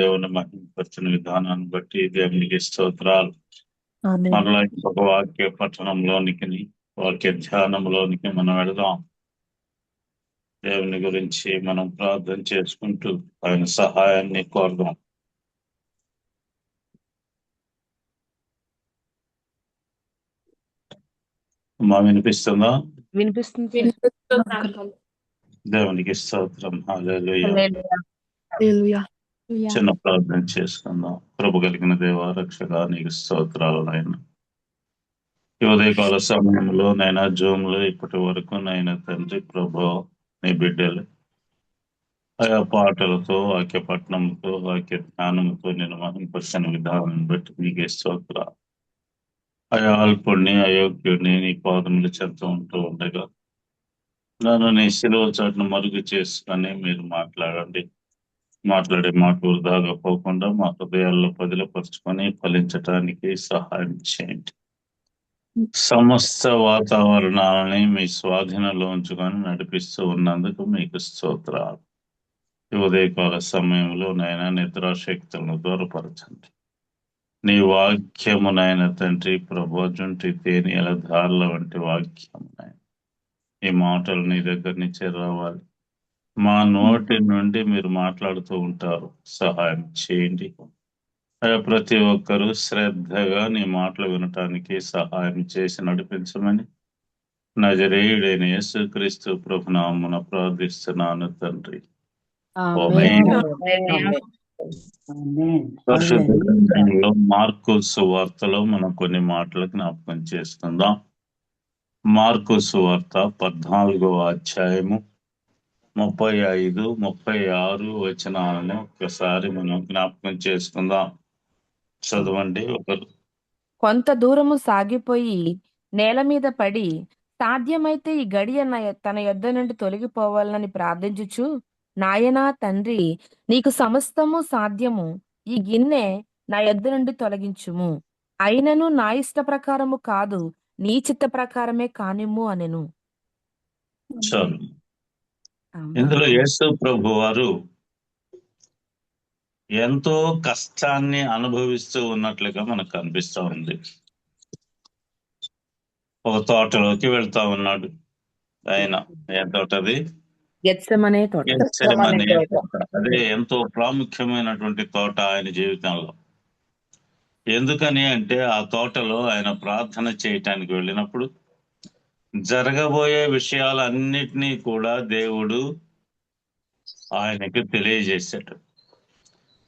దేవుని మహిమపరిచిన విధానాన్ని బట్టి దేవునికి స్తోత్రాలు. ఆమేన్. మరలా ఇంకొక వాక్య పఠనంలోనికి వాక్య ధ్యానంలోనికి మనం వెళదాం. దేవుని గురించి మనం ప్రార్థన చేసుకుంటూ ఆయన సహాయాన్ని కోరదాం. వినిపిస్తుందా? వినిపిస్తుంది. దేవునికి స్తోత్రం. హల్లెలూయా. హల్లెలూయా. చిన్న ప్రార్థన చేసుకుందాం. కృప కలిగిన దేవ రక్షక నీకు స్తోత్రాలు నాయన. ఈ ఉదయకాల సమయంలో నైనా జూమ్ లో ఇప్పటి వరకు నైనా తండ్రి ప్రభు నీ బిడ్డలు ఆయా పాటలతో వాక్య పట్టణంతో వాక్య జ్ఞానంతో నేను మహింపరిచిన విధానం బట్టి నీకే స్తోత్రాలు. ఆయా అల్పుణ్ణి అయోగ్యుడిని నీ పాదములు చెంత ఉంటూ ఉండగా నన్ను నీ శిలువ చాటును మరుగు చేసుకొని మీరు మాట్లాడండి. మాట్లాడే మాట వృధాగా పోకుండా మా హృదయాల్లో పదిలపరుచుకొని ఫలించటానికి సహాయం చేయండి. సమస్త వాతావరణాలని మీ స్వాధీనంలో ఉంచుకొని నడిపిస్తూ ఉన్నందుకు మీకు స్తోత్రాలు. ఈ ఉదయకాల సమయంలో నైనా నిద్రాశక్తులను దూరపరచండి. నీ వాక్యము నాయన తండ్రి ప్రభోజుంటి తేని ఎలా ధారల వంటి వాక్యము నాయన ఈ మాటలు నీ దగ్గర నుంచి రావాలి. మా నోటి నుండి మీరు మాట్లాడుతూ ఉంటారు. సహాయం చేయండి. ప్రతి ఒక్కరూ శ్రద్ధగా నీ మాటలు వినటానికి సహాయం చేసి నడిపించమని నజరేయుడైన యేసుక్రీస్తు ప్రభునామమున ప్రార్థిస్తున్నాను తండ్రి. పరిశుద్ధ గ్రంథంలో మార్కు సువార్తలో మనం కొన్ని మాటలు జ్ఞాపకం చేసుకుందాం. మార్కు సువార్త 14వ అధ్యాయము 35, 36 వచనాలను ఒకసారి మనం జ్ఞాపకం చేసుకుందాం. చదవండి ఒకరు. కొంత దూరము సాగిపోయి నేల మీద పడి సాధ్యమైతే ఈ గడియ తన యొద్ద నుండి తొలగిపోవాలని ప్రార్థించుచు, నాయనా తండ్రి, నీకు సమస్తము సాధ్యము, ఈ గిన్నె నా యొద్ద నుండి తొలగించుము, అయినను నా ఇష్ట ప్రకారము కాదు, నీ చిత్త ప్రకారమే కానిమ్ము అనెను. చాలు. ఇందులో యేసు ప్రభు వారు ఎంతో కష్టాన్ని అనుభవిస్తూ ఉన్నట్లుగా మనకు కనిపిస్తూ ఉంది. ఒక తోటలోకి వెళ్తా ఉన్నాడు ఆయన. ఏ తోటది? గెత్సెమనే తోట. గెత్సెమనే తోట. అదే ఎంతో ప్రాముఖ్యమైనటువంటి తోట ఆయన జీవితంలో. ఎందుకని అంటే ఆ తోటలో ఆయన ప్రార్థన చేయటానికి వెళ్ళినప్పుడు జరగబోయే విషయాలన్నిటినీ కూడా దేవుడు ఆయనకి తెలియజేశాడు.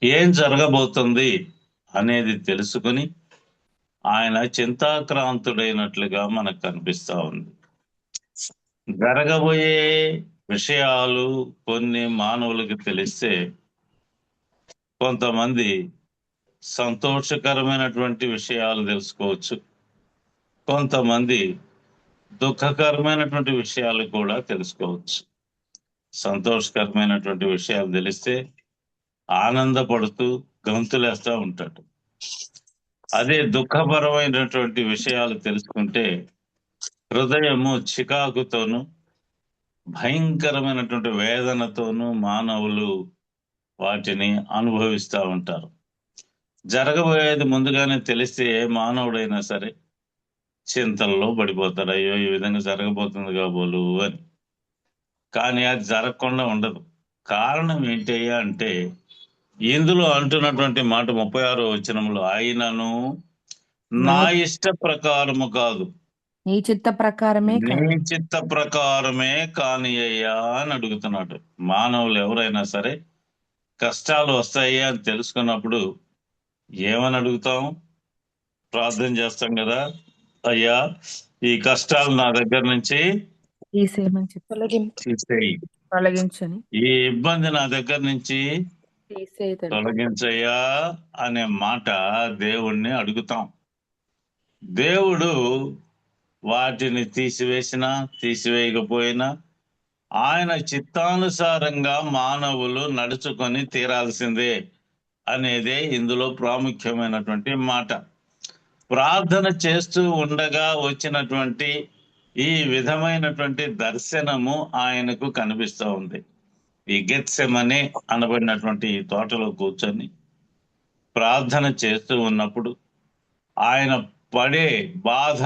ఏం జరగబోతుంది అనేది తెలుసుకుని ఆయన చింతాక్రాంతుడైనట్లుగా మనకు కనిపిస్తా ఉంది. జరగబోయే విషయాలు కొన్ని మానవులకు తెలిస్తే కొంతమంది సంతోషకరమైనటువంటి విషయాలు తెలుసుకోవచ్చు, కొంతమంది దుఃఖకరమైనటువంటి విషయాలు కూడా తెలుసుకోవచ్చు. సంతోషకరమైనటువంటి విషయాలు తెలిస్తే ఆనందపడుతూ గంతులేస్తూ ఉంటాడు. అదే దుఃఖపరమైనటువంటి విషయాలు తెలుసుకుంటే హృదయము చికాకుతోనూ భయంకరమైనటువంటి వేదనతోనూ మానవులు వాటిని అనుభవిస్తూ ఉంటారు. జరగబోయేది ముందుగానే తెలిస్తే ఏ మానవుడైనా సరే చింతల్లో పడిపోతాడు. అయ్యో ఈ విధంగా జరగబోతుంది కాబోలు అని. కానీ అది జరగకుండా ఉండదు. కారణం ఏంటయ్యా అంటే ఇందులో అంటున్నటువంటి మాట 36వ వచనంలో, ఆయనను నా ఇష్ట ప్రకారము కాదు, నీ చిత్త ప్రకారమే నీ చిత్త ప్రకారమే కాని అయ్యా అని అడుగుతున్నాడు. మానవులు ఎవరైనా సరే కష్టాలు వస్తాయి అని తెలుసుకున్నప్పుడు ఏమని అడుగుతాం? ప్రార్థన చేస్తాం కదా, అయ్యా ఈ కష్టాలు నా దగ్గర నుంచి తీసేయి, తొలగించని, ఈ ఇబ్బంది నా దగ్గర నుంచి తొలగించయ్యా అనే మాట దేవుణ్ణి అడుగుతాం. దేవుడు వాటిని తీసివేసినా తీసివేయకపోయినా ఆయన చిత్తానుసారంగా మానవులు నడుచుకొని తీరాల్సిందే అనేదే ఇందులో ప్రాముఖ్యమైనటువంటి మాట. ప్రార్థన చేస్తూ ఉండగా వచ్చినటువంటి ఈ విధమైనటువంటి దర్శనము ఆయనకు కనిపిస్తూ ఉంది. ఈ గెత్సెమనే అనబడినటువంటి ఈ తోటలో కూర్చొని ప్రార్థన చేస్తూ ఉన్నప్పుడు ఆయన పడే బాధ,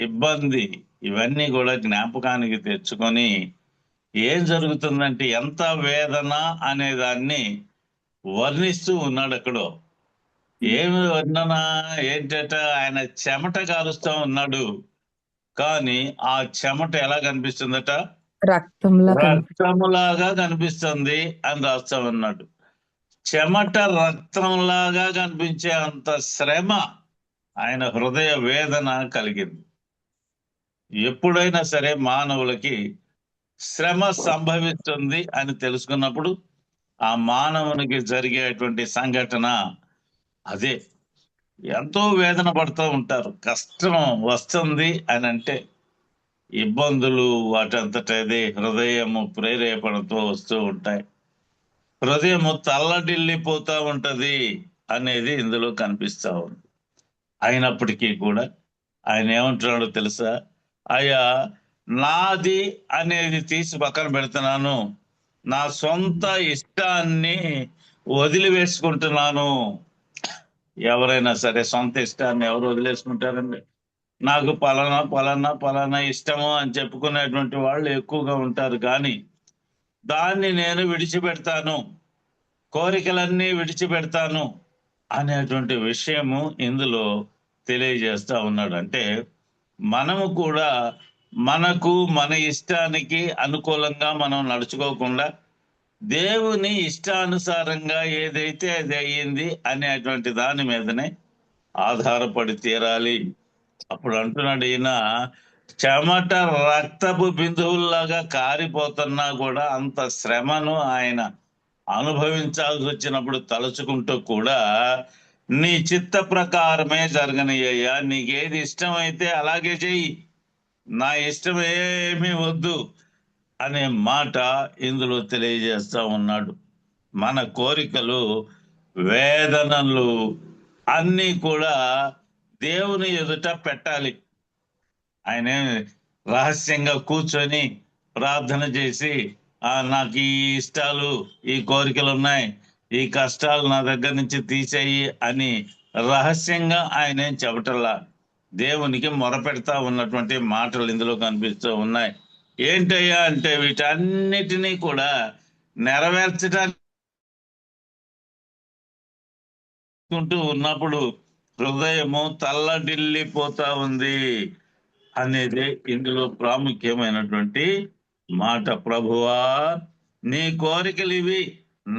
ఇబ్బంది ఇవన్నీ కూడా జ్ఞాపకానికి తెచ్చుకొని ఏం జరుగుతుందంటే ఎంత వేదన అనే దాన్ని వర్ణిస్తూ ఉన్నాడు అక్కడ. ఏమి వర్ణన ఏంటట, ఆయన చెమట కారుస్తూ ఉన్నాడు. కానీ ఆ చెమట ఎలా కనిపిస్తుందట, రక్తంలా రక్తములాగా కనిపిస్తుంది అని రాస్తా ఉన్నాడు. చెమట రక్తంలాగా కనిపించే అంత శ్రమ ఆయన హృదయ వేదన కలిగింది. ఎప్పుడైనా సరే మానవులకి శ్రమ సంభవిస్తుంది అని తెలుసుకున్నప్పుడు ఆ మానవునికి జరిగేటువంటి సంఘటన అదే. ఎంతో వేదన పడుతూ ఉంటారు. కష్టం వస్తుంది అని అంటే ఇబ్బందులు వాటంతటదే హృదయము ప్రేరేపణతో వస్తూ ఉంటాయి. హృదయము తల్లడిల్లిపోతా ఉంటది అనేది ఇందులో కనిపిస్తా ఉంది. అయినప్పటికీ కూడా ఆయన ఏమంటున్నాడో తెలుసా, అయ్యా నాది అనేది తీసి పక్కన పెడుతున్నాను, నా సొంత ఇష్టాన్ని వదిలివేసుకుంటున్నాను. ఎవరైనా సరే సొంత ఇష్టాన్ని ఎవరు వదిలేసుకుంటారండి? నాకు పలానా పలానా పలానా ఇష్టము అని చెప్పుకునేటువంటి వాళ్ళు ఎక్కువగా ఉంటారు. కానీ దాన్ని నేను విడిచిపెడతాను, కోరికలన్నీ విడిచిపెడతాను అనేటువంటి విషయము ఇందులో తెలియజేస్తా ఉన్నాడు. అంటే మనము కూడా మనకు మన ఇష్టానికి అనుకూలంగా మనం నడుచుకోకుండా దేవుని ఇష్టానుసారంగా ఏదైతే అది అయ్యింది అనేటువంటి దాని మీదనే ఆధారపడి తీరాలి. అప్పుడు అంటున్నాడు ఈయన, చెమట రక్తపు బిందువుల్లాగా కారిపోతున్నా కూడా అంత శ్రమను ఆయన అనుభవించాల్సి వచ్చినప్పుడు తలుచుకుంటూ కూడా నీ చిత్త ప్రకారమే జరగనియ్యా, నీకేది ఇష్టమైతే అలాగే చెయ్యి, నా ఇష్టం ఏమీ వద్దు అనే మాట ఇందులో తెలియజేస్తా ఉన్నాడు. మన కోరికలు, వేదనలు అన్నీ కూడా దేవుని ఎదుట పెట్టాలి. ఆయన రహస్యంగా కూర్చొని ప్రార్థన చేసి నాకు ఈ ఇష్టాలు, ఈ కోరికలు ఉన్నాయి, ఈ కష్టాలు నా దగ్గర నుంచి తీసేయి అని రహస్యంగా ఆయన ఏం చెప్పటల్లా, దేవునికి మొరపెడతా ఉన్నటువంటి మాటలు ఇందులో కనిపిస్తూ ఉన్నాయి. ఏంటయ్యా అంటే వీటన్నిటినీ కూడా నెరవేర్చడానికి ఉన్నప్పుడు హృదయము తల్లడిల్లిపోతా ఉంది అనేది ఇందులో ప్రాముఖ్యమైనటువంటి మాట. ప్రభువా నీ కోరికలు ఇవి,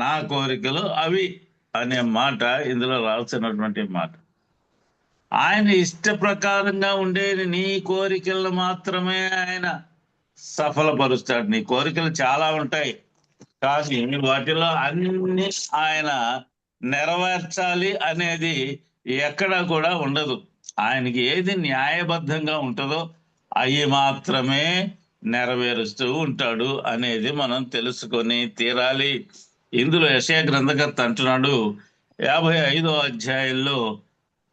నా కోరికలు అవి అనే మాట ఇందులో రాసినటువంటి మాట. ఆయన ఇష్ట ప్రకారంగా ఉండేది నీ కోరికలను మాత్రమే ఆయన సఫలపరుస్తాడు. నీ కోరికలు చాలా ఉంటాయి, కానీ వాటిలో అన్ని ఆయన నెరవేర్చాలి అనేది ఎక్కడా కూడా ఉండదు. ఆయనకి ఏది న్యాయబద్ధంగా ఉంటుందో అవి మాత్రమే నెరవేరుస్తూ ఉంటాడు అనేది మనం తెలుసుకొని తీరాలి. ఇందులో యెషయా గ్రంథకర్త అంటున్నాడు 55వ అధ్యాయంలో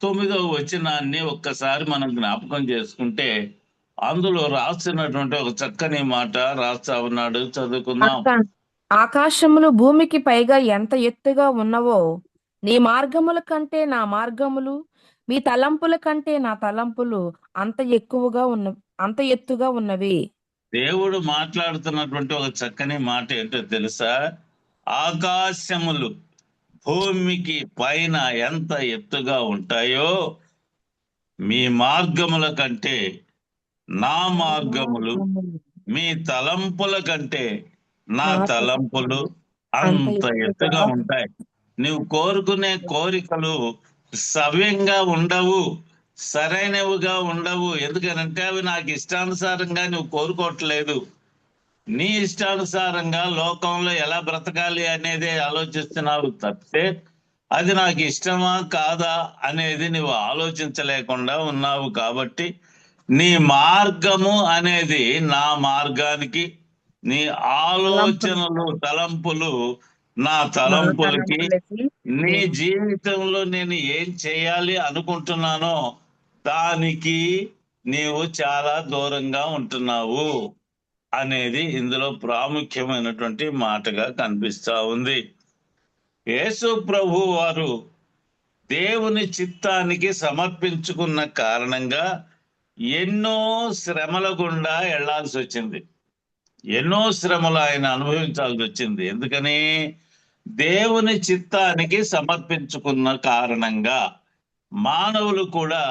9వ వచనాన్ని ఒక్కసారి మనం జ్ఞాపకం చేసుకుంటే అందులో రాస్తున్నటువంటి ఒక చక్కని మాట రాస్తా ఉన్నాడు. చదువుకుందాం. ఆకాశములు భూమికి పైగా ఎంత ఎత్తుగా ఉన్నవో నీ మార్గముల కంటే నా మార్గములు, మీ తలంపుల కంటే నా తలంపులు అంత ఎత్తుగా ఉన్నవి. దేవుడు మాట్లాడుతున్నటువంటి ఒక చక్కని మాట ఏంటో తెలుసా, ఆకాశములు భూమికి పైన ఎంత ఎత్తుగా ఉంటాయో మీ మార్గముల కంటే నా మార్గములు, మీ తలంపుల కంటే నా తలంపులు అంత ఎత్తుగా ఉంటాయి. నువ్వు కోరుకునే కోరికలు సవ్యంగా ఉండవు, సరైనవిగా ఉండవు. ఎందుకనంటే అవి నాకు ఇష్టానుసారంగా నువ్వు కోరుకోవట్లేదు. నీ ఇష్టానుసారంగా లోకంలో ఎలా బ్రతకాలి అనేది ఆలోచిస్తున్నావు తప్పితే అది నాకు ఇష్టమా కాదా అనేది నువ్వు ఆలోచించలేకుండా ఉన్నావు. కాబట్టి నీ మార్గము అనేది నా మార్గానికి, నీ ఆలోచనలు తలంపులు నా తలంపులకి, నీ జీవితంలో నేను ఏం చేయాలి అనుకుంటున్నానో దానికి నీవు చాలా దూరంగా ఉంటున్నావు అనేది ఇందులో ప్రాముఖ్యమైనటువంటి మాటగా కనిపిస్తా ఉంది. యేసు ప్రభు వారు దేవుని చిత్తానికి సమర్పించుకున్న కారణంగా ఎన్నో శ్రమల గుండా వెళ్లాల్సి వచ్చింది. ఎన్నో శ్రమలు ఆయన అనుభవించాల్సి వచ్చింది. ఎందుకని? దేవుని చిత్తానికి సమర్పించుకున్న కారణంగా. మానవులు కూడా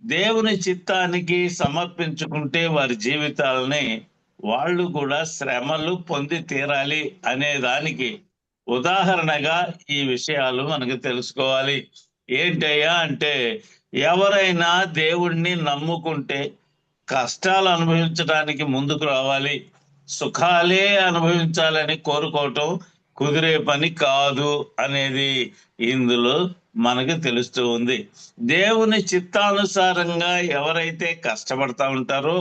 దేవుని చిత్తానికి సమర్పించుకుంటే వారి జీవితాలని వాళ్ళు కూడా శ్రమలు పొంది తీరాలి అనే దానికి ఉదాహరణగా ఈ విషయాలు మనకు తెలుసుకోవాలి. ఏంటయ్యా అంటే, ఎవరైనా దేవుణ్ణి నమ్ముకుంటే కష్టాలు అనుభవించడానికి ముందుకు రావాలి. సుఖాలే అనుభవించాలని కోరుకోవటం కుదిరే పని కాదు అనేది ఇందులో మనకు తెలుస్తూ ఉంది. దేవుని చిత్తానుసారంగా ఎవరైతే కష్టపడతా ఉంటారో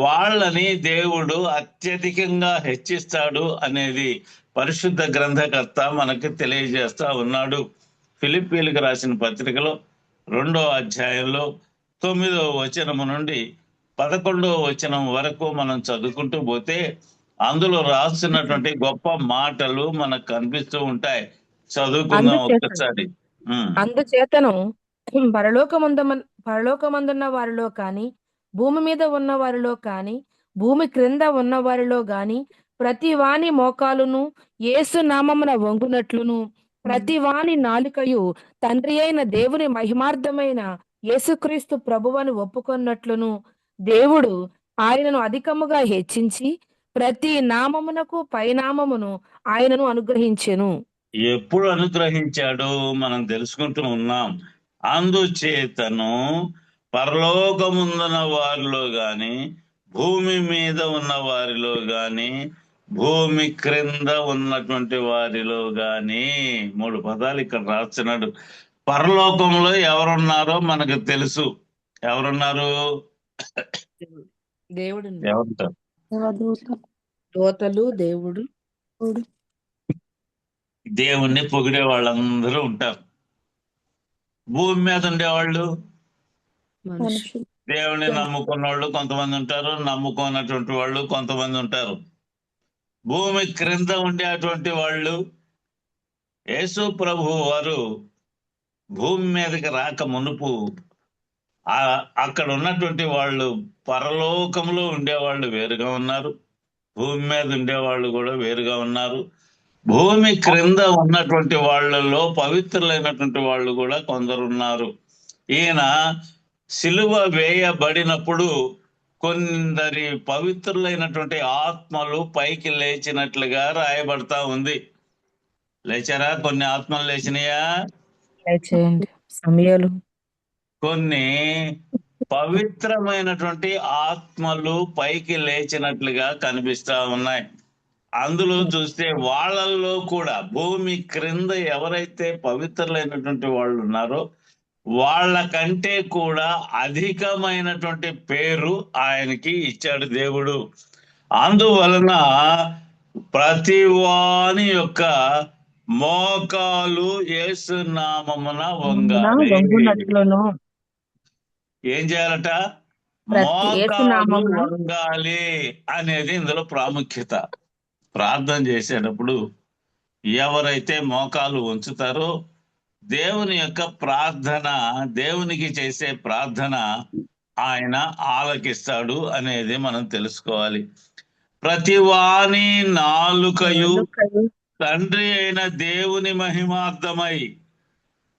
వాళ్ళని దేవుడు అత్యధికంగా హెచ్చిస్తాడు అనేది పరిశుద్ధ గ్రంథకర్త మనకు తెలియజేస్తా ఉన్నాడు. ఫిలిప్పీలకు రాసిన పత్రికలో 2వ అధ్యాయంలో 9వ వచనము నుండి 11వ వచనం వరకు మనం చదువుకుంటూ పోతే అందులో రాస్తున్నటువంటి గొప్ప మాటలు మనకు కనిపిస్తూ ఉంటాయి. చదువుకుందాం ఒక్కసారి. అందుచేతను పరలోకమందున్న వారిలో కాని, భూమి మీద ఉన్న వారిలో కాని, భూమి క్రింద ఉన్న వారిలో గాని ప్రతి వాని మోకాలును యేసు నామమున వంగునట్లును, ప్రతి వాని నాలుకయు తండ్రి అయిన దేవుని మహిమార్థమైన యేసుక్రీస్తు ప్రభువని ఒప్పుకొన్నట్లును దేవుడు ఆయనను అధికముగా హెచ్చించి ప్రతి నామమునకు పైనామమును ఆయనను అనుగ్రహించెను. ఎప్పుడు అనుగ్రహించాడో మనం తెలుసుకుంటూ ఉన్నాం. అందుచేతను పరలోకముందున్న వారిలో గాని, భూమి మీద ఉన్న వారిలో గాని, భూమి క్రింద ఉన్నటువంటి వారిలో గాని, 3 పదాలు ఇక్కడ రాస్తున్నాడు. పరలోకంలో ఎవరున్నారో మనకు తెలుసు. ఎవరున్నారు? దేవుడు, ఎవరుంటారు? దోతలు, దేవుడు, దేవుణ్ణి పొగిడే వాళ్ళందరూ ఉంటారు. భూమి మీద ఉండేవాళ్ళు దేవుణ్ణి నమ్ముకున్న వాళ్ళు కొంతమంది ఉంటారు, నమ్ముకున్నటువంటి వాళ్ళు కొంతమంది ఉంటారు. భూమి క్రింద ఉండేటువంటి వాళ్ళు, యేసు ప్రభు వారు భూమి మీదకి రాక మునుపు అక్కడ ఉన్నటువంటి వాళ్ళు పరలోకంలో ఉండేవాళ్ళు వేరుగా ఉన్నారు, భూమి మీద ఉండేవాళ్ళు కూడా వేరుగా ఉన్నారు. భూమి క్రింద ఉన్నటువంటి వాళ్ళలో పవిత్రులైనటువంటి వాళ్ళు కూడా కొందరు ఉన్నారు. ఈయన సిలువ వేయబడినప్పుడు కొందరి పవిత్రులైనటువంటి ఆత్మలు పైకి లేచినట్లుగా రాయబడతా ఉంది. లేచారా? కొన్ని ఆత్మలు లేచినాయా? సమయాలు కొన్ని పవిత్రమైనటువంటి ఆత్మలు పైకి లేచినట్లుగా కనిపిస్తా ఉన్నాయి. అందులో చూస్తే వాళ్ళల్లో కూడా భూమి క్రింద ఎవరైతే పవిత్రులైనటువంటి వాళ్ళు ఉన్నారో వాళ్ళకంటే కూడా అధికమైనటువంటి పేరు ఆయనకి ఇచ్చాడు దేవుడు. అందువలన ప్రతి వాని యొక్క మోకాలు యేసు నామమున వంగాలి. ఏం చేయాలట? మోకాలు వంగాలి అనేది ఇందులో ప్రాముఖ్యత. ప్రార్థన చేసేటప్పుడు ఎవరైతే మోకాలు ఉంచుతారో దేవుని యొక్క ప్రార్థన, దేవునికి చేసే ప్రార్థన ఆయన ఆలకిస్తాడు అనేది మనం తెలుసుకోవాలి. ప్రతి వాని నాలుకయు తండ్రి అయిన దేవుని మహిమార్థమై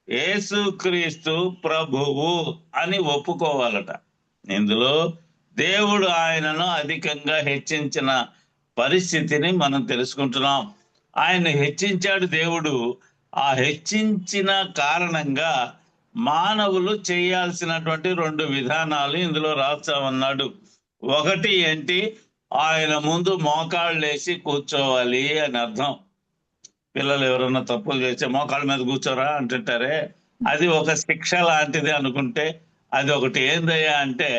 యేసుక్రీస్తు ప్రభువు అని ఒప్పుకోవాలట. ఇందులో దేవుడు ఆయనను అధికంగా హెచ్చించిన పరిస్థితిని మనం తెలుసుకుంటున్నాం. ఆయన హెచ్చించాడు దేవుడు. ఆ హెచ్చించిన కారణంగా మానవులు చేయాల్సినటువంటి 2 విధానాలు ఇందులో రాస్తా ఉన్నాడు. ఒకటి ఏంటి? ఆయన ముందు మోకాళ్ళు వేసి కూర్చోవాలి అని అర్థం. పిల్లలు ఎవరన్నా తప్పులు చేస్తే మోకాళ్ళ మీద కూర్చోరా అంటుంటారే, అది ఒక శిక్ష లాంటిది అనుకుంటే అది ఒకటి. ఏందయ్యా అంటే,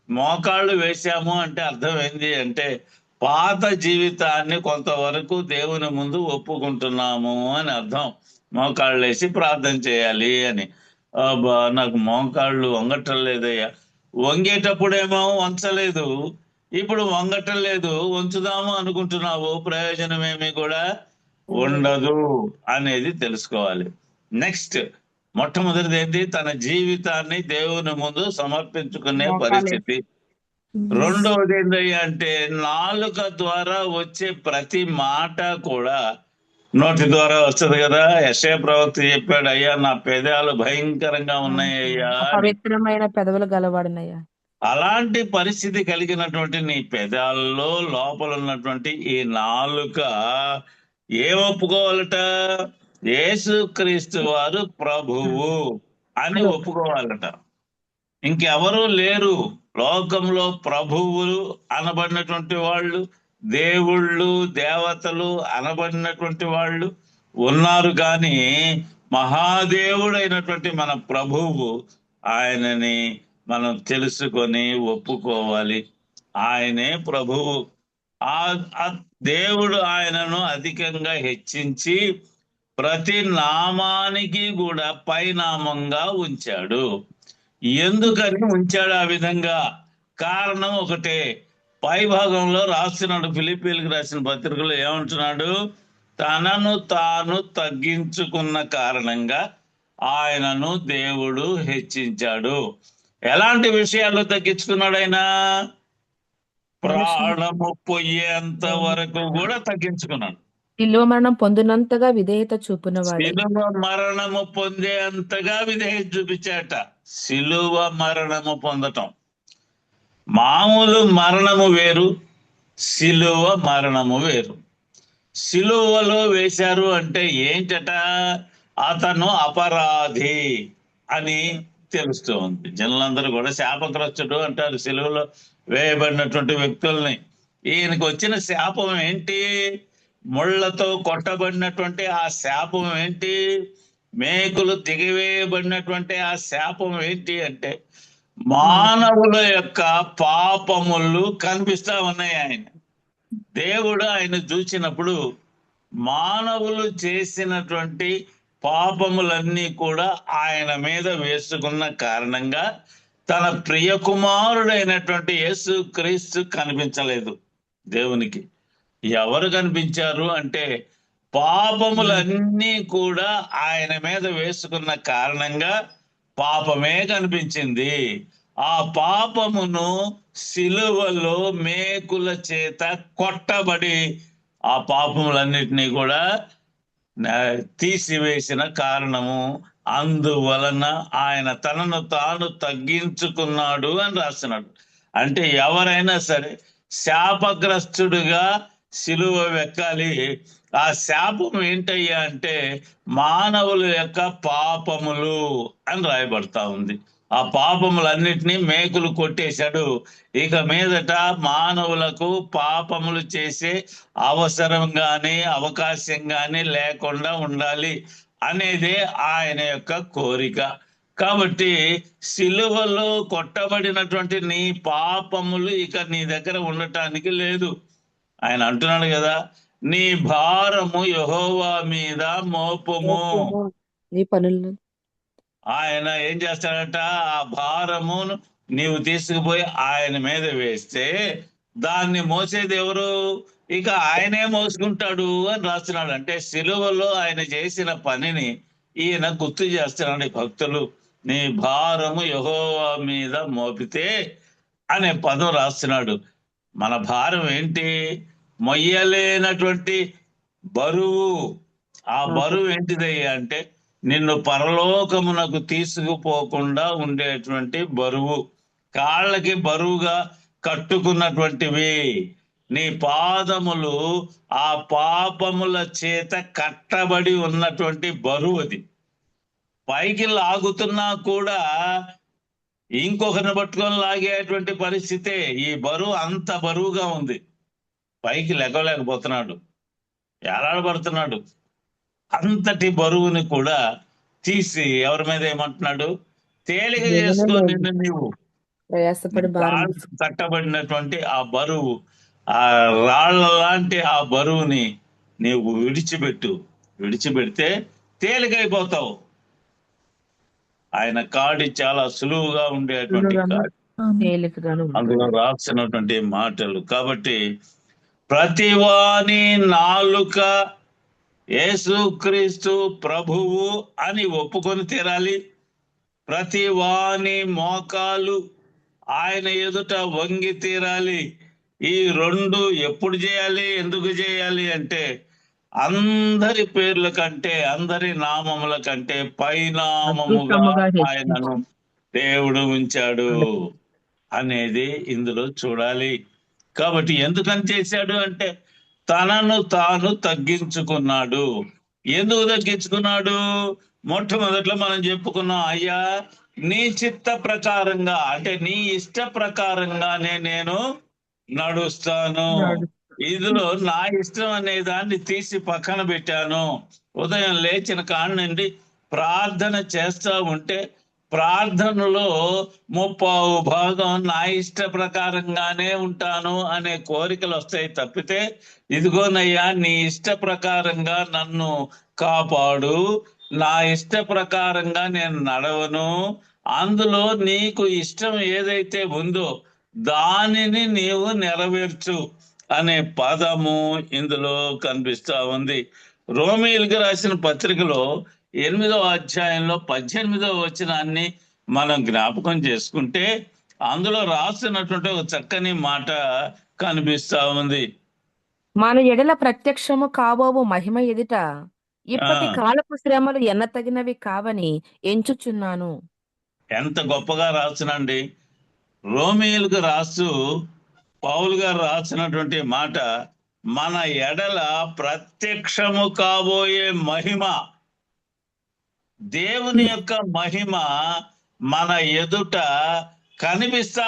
మోకాళ్ళు వేసాము అంటే అర్థం ఏంది అంటే పాత జీవితాన్ని కొంతవరకు దేవుని ముందు ఒప్పుకుంటున్నాము అని అర్థం. మోకాళ్ళు వేసి ప్రార్థన చేయాలి అని. నాకు మోకాళ్ళు వంగటం లేదయ్యా. వంగేటప్పుడేమో వంచలేదు, ఇప్పుడు వంగటం లేదు, వంచుదాము అనుకుంటున్నావు, ప్రయోజనం ఏమి కూడా ఉండదు అనేది తెలుసుకోవాలి. నెక్స్ట్, మొట్టమొదటిది ఏంటి? తన జీవితాన్ని దేవుని ముందు సమర్పించుకునే మోకాలే పరిస్థితి. రెండవది ఏంటయ్యా అంటే నాలుక ద్వారా వచ్చే ప్రతి మాట కూడా నోటి ద్వారా వస్తుంది కదా. యెషయా ప్రవక్త చెప్పాడు, అయ్యా నా పెదాలు భయంకరంగా ఉన్నాయ్యా అని. పవిత్రమైన పెదవులు గలవాడినయ్యా. అలాంటి పరిస్థితి కలిగినటువంటి నీ పెదాల్లో లోపల ఉన్నటువంటి ఈ నాలుక ఏం ఒప్పుకోవాలట? యేసుక్రీస్తు వారు ప్రభువు అని ఒప్పుకోవాలట. ఇంకెవరూ లేరు లోకంలో ప్రభువులు అనబడినటువంటి వాళ్ళు, దేవుళ్ళు దేవతలు అనబడినటువంటి వాళ్ళు ఉన్నారు, కానీ మహాదేవుడైనటువంటి మన ప్రభువు, ఆయనని మనం తెలుసుకొని ఒప్పుకోవాలి. ఆయనే ప్రభువు. ఆ దేవుడు ఆయనను అధికంగా హెచ్చించి ప్రతి నామానికి కూడా పైనామంగా ఉంచాడు. ఎందుకని ఉంచాడు ఆ విధంగా? కారణం ఒకటే. పై భాగంలో రాస్తున్నాడు, ఫిలిప్పీలకు రాసిన పత్రికలో ఏమంటున్నాడు? తనను తాను తగ్గించుకున్న కారణంగా ఆయనను దేవుడు హెచ్చించాడు. ఎలాంటి విషయాల్లో తగ్గించుకున్నాడు ఆయన? ప్రాణము పోయేంత వరకు కూడా తగ్గించుకున్నాడు. శిలువ మరణం పొందినంతగా విధేయత చూపినవాడే. శిలువ మరణము పొందేంతగా విధేయత చూపించాట. శిలువ మరణము పొందటం, మామూలు మరణము వేరు, శిలువ మరణము వేరు. శిలువలో వేశారు అంటే ఏంటట? అతను అపరాధి అని తెలుస్తూ ఉంది. జనులందరూ కూడా శాపగ్రస్తుడు అంటారు శిలువలో వేయబడినటువంటి వ్యక్తుల్ని. ఈయనకు వచ్చిన శాపం ఏంటి? ముళ్ళతో కొట్టబడినటువంటి ఆ శాపం ఏంటి? మేకులు దిగివేయబడినటువంటి ఆ శాపం ఏంటి అంటే మానవుల యొక్క పాపములు కనిపిస్తా ఉన్నాయి. ఆయన దేవుడు ఆయన చూసినప్పుడు మానవులు చేసినటువంటి పాపములన్నీ కూడా ఆయన మీద వేసుకున్న కారణంగా తన ప్రియ కుమారుడైనటువంటి యేసు క్రీస్తు కనిపించలేదు దేవునికి. ఎవరు కనిపించారు అంటే పాపములన్నీ కూడా ఆయన మీద వేసుకున్న కారణంగా పాపమే కనిపించింది. ఆ పాపమును సిలువలో మేకుల చేత కొట్టబడి ఆ పాపములన్నిటినీ కూడా తీసివేసిన కారణము. అందువలన ఆయన తనను తాను తగ్గించుకున్నాడు అని రాస్తున్నాడు. అంటే ఎవరైనా సరే శాపగ్రస్తుడుగా సిలువ వెక్కాలి. ఆ శాపం ఏంటయ్యా అంటే మానవుల యొక్క పాపములు అని రాయబడతా ఉంది. ఆ పాపములన్నిటినీ మేకులు కొట్టేశాడు. ఇక మీదట మానవులకు పాపములు చేసే అవసరం గాని అవకాశం గాని లేకుండా ఉండాలి అనేదే ఆయన యొక్క కోరిక. కాబట్టి సిలువలో కొట్టబడినటువంటి నీ పాపములు ఇక నీ దగ్గర ఉండటానికి లేదు. ఆయన అంటున్నాడు కదా, నీ భారము యెహోవా మీద మోపుము. నీ పనులను ఆయన ఏం చేస్తాడట? ఆ భారమును నీవు తీసుకుపోయి ఆయన మీద వేస్తే దాన్ని మోసేది ఎవరు? ఇక ఆయనే మోసుకుంటాడు అని రాస్తున్నాడు. అంటే సిలువలో ఆయన చేసిన పనిని ఈయన గుర్తు చేస్తున్నాడు. భక్తులు, నీ భారము యెహోవా మీద మోపితే అనే పదం రాస్తున్నాడు. మన భారం ఏంటి? మొయ్యలేనటువంటి బరువు. ఆ బరువు ఏంటిదయ్యా అంటే నిన్ను పరలోకమునకు తీసుకుపోకుండా ఉండేటువంటి బరువు. కాళ్ళకి బరువుగా కట్టుకున్నటువంటివి. నీ పాదములు ఆ పాపముల చేత కట్టబడి ఉన్నటువంటి బరువు. అది పైకి లాగుతున్నా కూడా ఇంకొకరిని పట్టుకొని లాగేటువంటి పరిస్థితే. ఈ బరువు అంత బరువుగా ఉంది. పైకి లెగలేకపోతున్నాడు, ఏలాడబడుతున్నాడు. అంతటి బరువుని కూడా తీసి ఎవరి మీద ఏమంటున్నాడు? తేలిక చేసుకో నిన్ను నీవు. ప్రయాసపడి కట్టబడినటువంటి ఆ బరువు, ఆ రాళ్ల లాంటి ఆ బరువుని నీవు విడిచిపెడితే తేలికైపోతావు. ఆయన కాడి చాలా సులువుగా ఉండేటువంటి కాడి. అందులో రాసినటువంటి మాటలు. కాబట్టి ప్రతివాని నాలుక యేసుక్రీస్తు ప్రభువు అని ఒప్పుకొని తీరాలి. ప్రతి వాని మోకాలు ఆయన ఎదుట వంగి తీరాలి. ఈ రెండు ఎప్పుడు చేయాలి, ఎందుకు చేయాలి అంటే, అందరి పేర్ల కంటే, అందరి నామముల కంటే పైనామముగా అద్భుతముగా ఆయనను హెచ్చించి దేవుడు ఉంచాడు అనేది ఇందులో చూడాలి. కాబట్టి ఎందుకని చేశాడు అంటే, తనను తాను తగ్గించుకున్నాడు. ఎందుకు తగ్గించుకున్నాడు? మొట్టమొదట్లో మనం చెప్పుకున్నాం, అయ్యా నీ చిత్త ప్రకారంగా అంటే నీ ఇష్ట ప్రకారంగానే నేను నడుస్తాను. నాడు. ఇందులో నా ఇష్టం అనే దాన్ని తీసి పక్కన పెట్టాను. ఉదయం లేచిన కాడి నుండి ప్రార్థన చేస్తా ఉంటే ప్రార్థనలో 30% నా ఇష్ట ప్రకారంగానే ఉంటాను అనే కోరికలు వస్తాయి తప్పితే, ఇదిగోనయ్యా నీ ఇష్ట ప్రకారంగా నన్ను కాపాడు, నా ఇష్ట ప్రకారంగా నేను నడవను, అందులో నీకు ఇష్టం ఏదైతే ఉందో దానిని నీవు నెరవేర్చు అనే పదము ఇందులో కనిపిస్తా ఉంది. రోమీయులకు రాసిన పత్రికలో 8వ అధ్యాయంలో 18వ వచనాన్ని మనం జ్ఞాపకం చేసుకుంటే అందులో రాస్తున్నటువంటి ఒక చక్కని మాట కనిపిస్తా ఉంది. మన ఎడల ప్రత్యక్షము కాబోవు మహిమ ఎదుట ఇప్పటి ఆ కాలపు శ్రమలు ఎన్నతగినవి కావని ఎంచుచున్నాను. ఎంత గొప్పగా రాస్తునండి. రోమీయులకు రాస్తూ పౌలు గారు రాసినటువంటి మాట, మన ఎడల ప్రత్యక్షము కాబోయే మహిమ, దేవుని యొక్క మహిమ మన ఎదుట కనిపిస్తా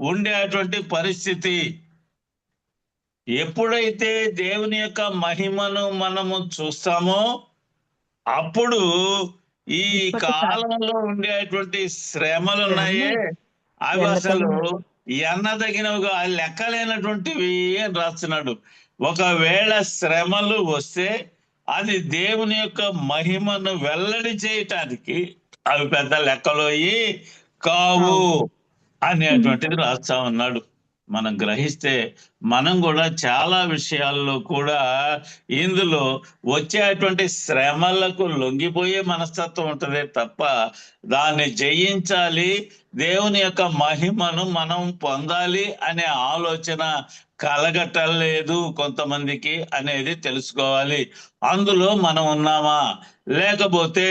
ఉండేటువంటి పరిస్థితి. ఎప్పుడైతే దేవుని యొక్క మహిమను మనము చూస్తామో అప్పుడు ఈ ఇప్పటి కాలంలో ఉండేటువంటి శ్రమలు ఉన్నాయే అవి అసలు ఎన్నదగినవిగా లెక్కలేనటువంటివి అని రాస్తున్నాడు. ఒకవేళ శ్రమలు వస్తే అది దేవుని యొక్క మహిమను వెల్లడి చేయటానికి అవి పెద్ద లెక్కలోయి కావు అనేటువంటిది రాస్తా ఉన్నాడు. మనం గ్రహిస్తే మనం కూడా చాలా విషయాల్లో కూడా ఇందులో వచ్చేటువంటి శ్రమలకు లొంగిపోయే మనస్తత్వం ఉంటుందే తప్ప దాన్ని జయించాలి, దేవుని యొక్క మహిమను మనం పొందాలి అనే ఆలోచన కలగటలేదు కొంతమందికి అనేది తెలుసుకోవాలి. అందులో మనం ఉన్నామా, లేకపోతే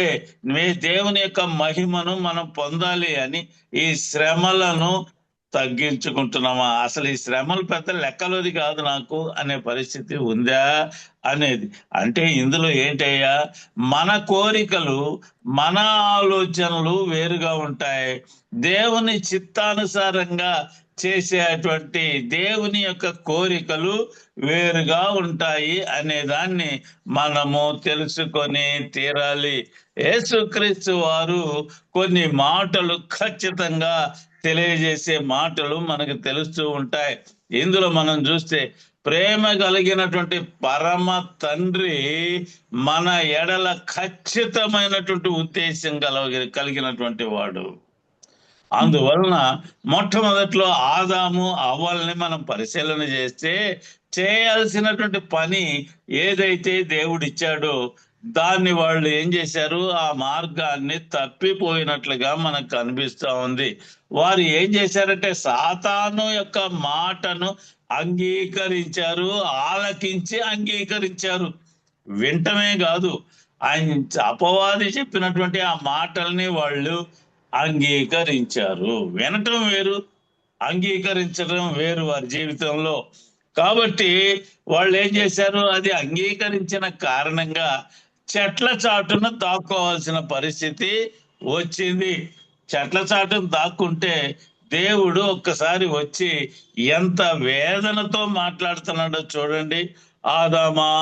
దేవుని యొక్క మహిమను మనం పొందాలి అని ఈ శ్రమలను తగ్గించుకుంటున్నామా, అసలు ఈ శ్రమలు పెద్ద లెక్కలోది కాదు నాకు అనే పరిస్థితి ఉందా అనేది. అంటే ఇందులో ఏంటయ్యా, మన కోరికలు మన ఆలోచనలు వేరుగా ఉంటాయి, దేవుని చిత్తానుసారంగా చేసేటువంటి దేవుని యొక్క కోరికలు వేరుగా ఉంటాయి అనే దాన్ని మనము తెలుసుకొని తీరాలి. యేసుక్రీస్తు వారు కొన్ని మాటలు ఖచ్చితంగా తెలియజేసే మాటలు మనకు తెలుస్తూ ఉంటాయి. ఇందులో మనం చూస్తే ప్రేమ కలిగినటువంటి పరమ తండ్రి మన ఎడల ఖచ్చితమైనటువంటి ఉద్దేశం కలిగినటువంటి వాడు. అందువలన మొట్టమొదట్లో ఆదాము అవ్వల్ని మనం పరిశీలన చేస్తే చేయాల్సినటువంటి పని ఏదైతే దేవుడిచ్చాడో దాన్ని వాళ్ళు ఏం చేశారు, ఆ మార్గాన్ని తప్పిపోయినట్లుగా మనకు కనిపిస్తా ఉంది. వారు ఏం చేశారంటే సాతాను యొక్క మాటను అంగీకరించారు, ఆలకించి అంగీకరించారు. వింటమే కాదు, ఆయన అపవాది చెప్పినటువంటి ఆ మాటల్ని వాళ్ళు అంగీకరించారు. వినటం వేరు, అంగీకరించడం వేరు వారి జీవితంలో. కాబట్టి వాళ్ళు ఏం చేశారు, అది అంగీకరించిన కారణంగా చెట్ల చాటున దాక్కోవాల్సిన పరిస్థితి వచ్చింది. చెట్ల చాటున దాక్కుంటే దేవుడు ఒక్కసారి వచ్చి ఎంత వేదనతో మాట్లాడుతున్నాడో చూడండి. ఆదామా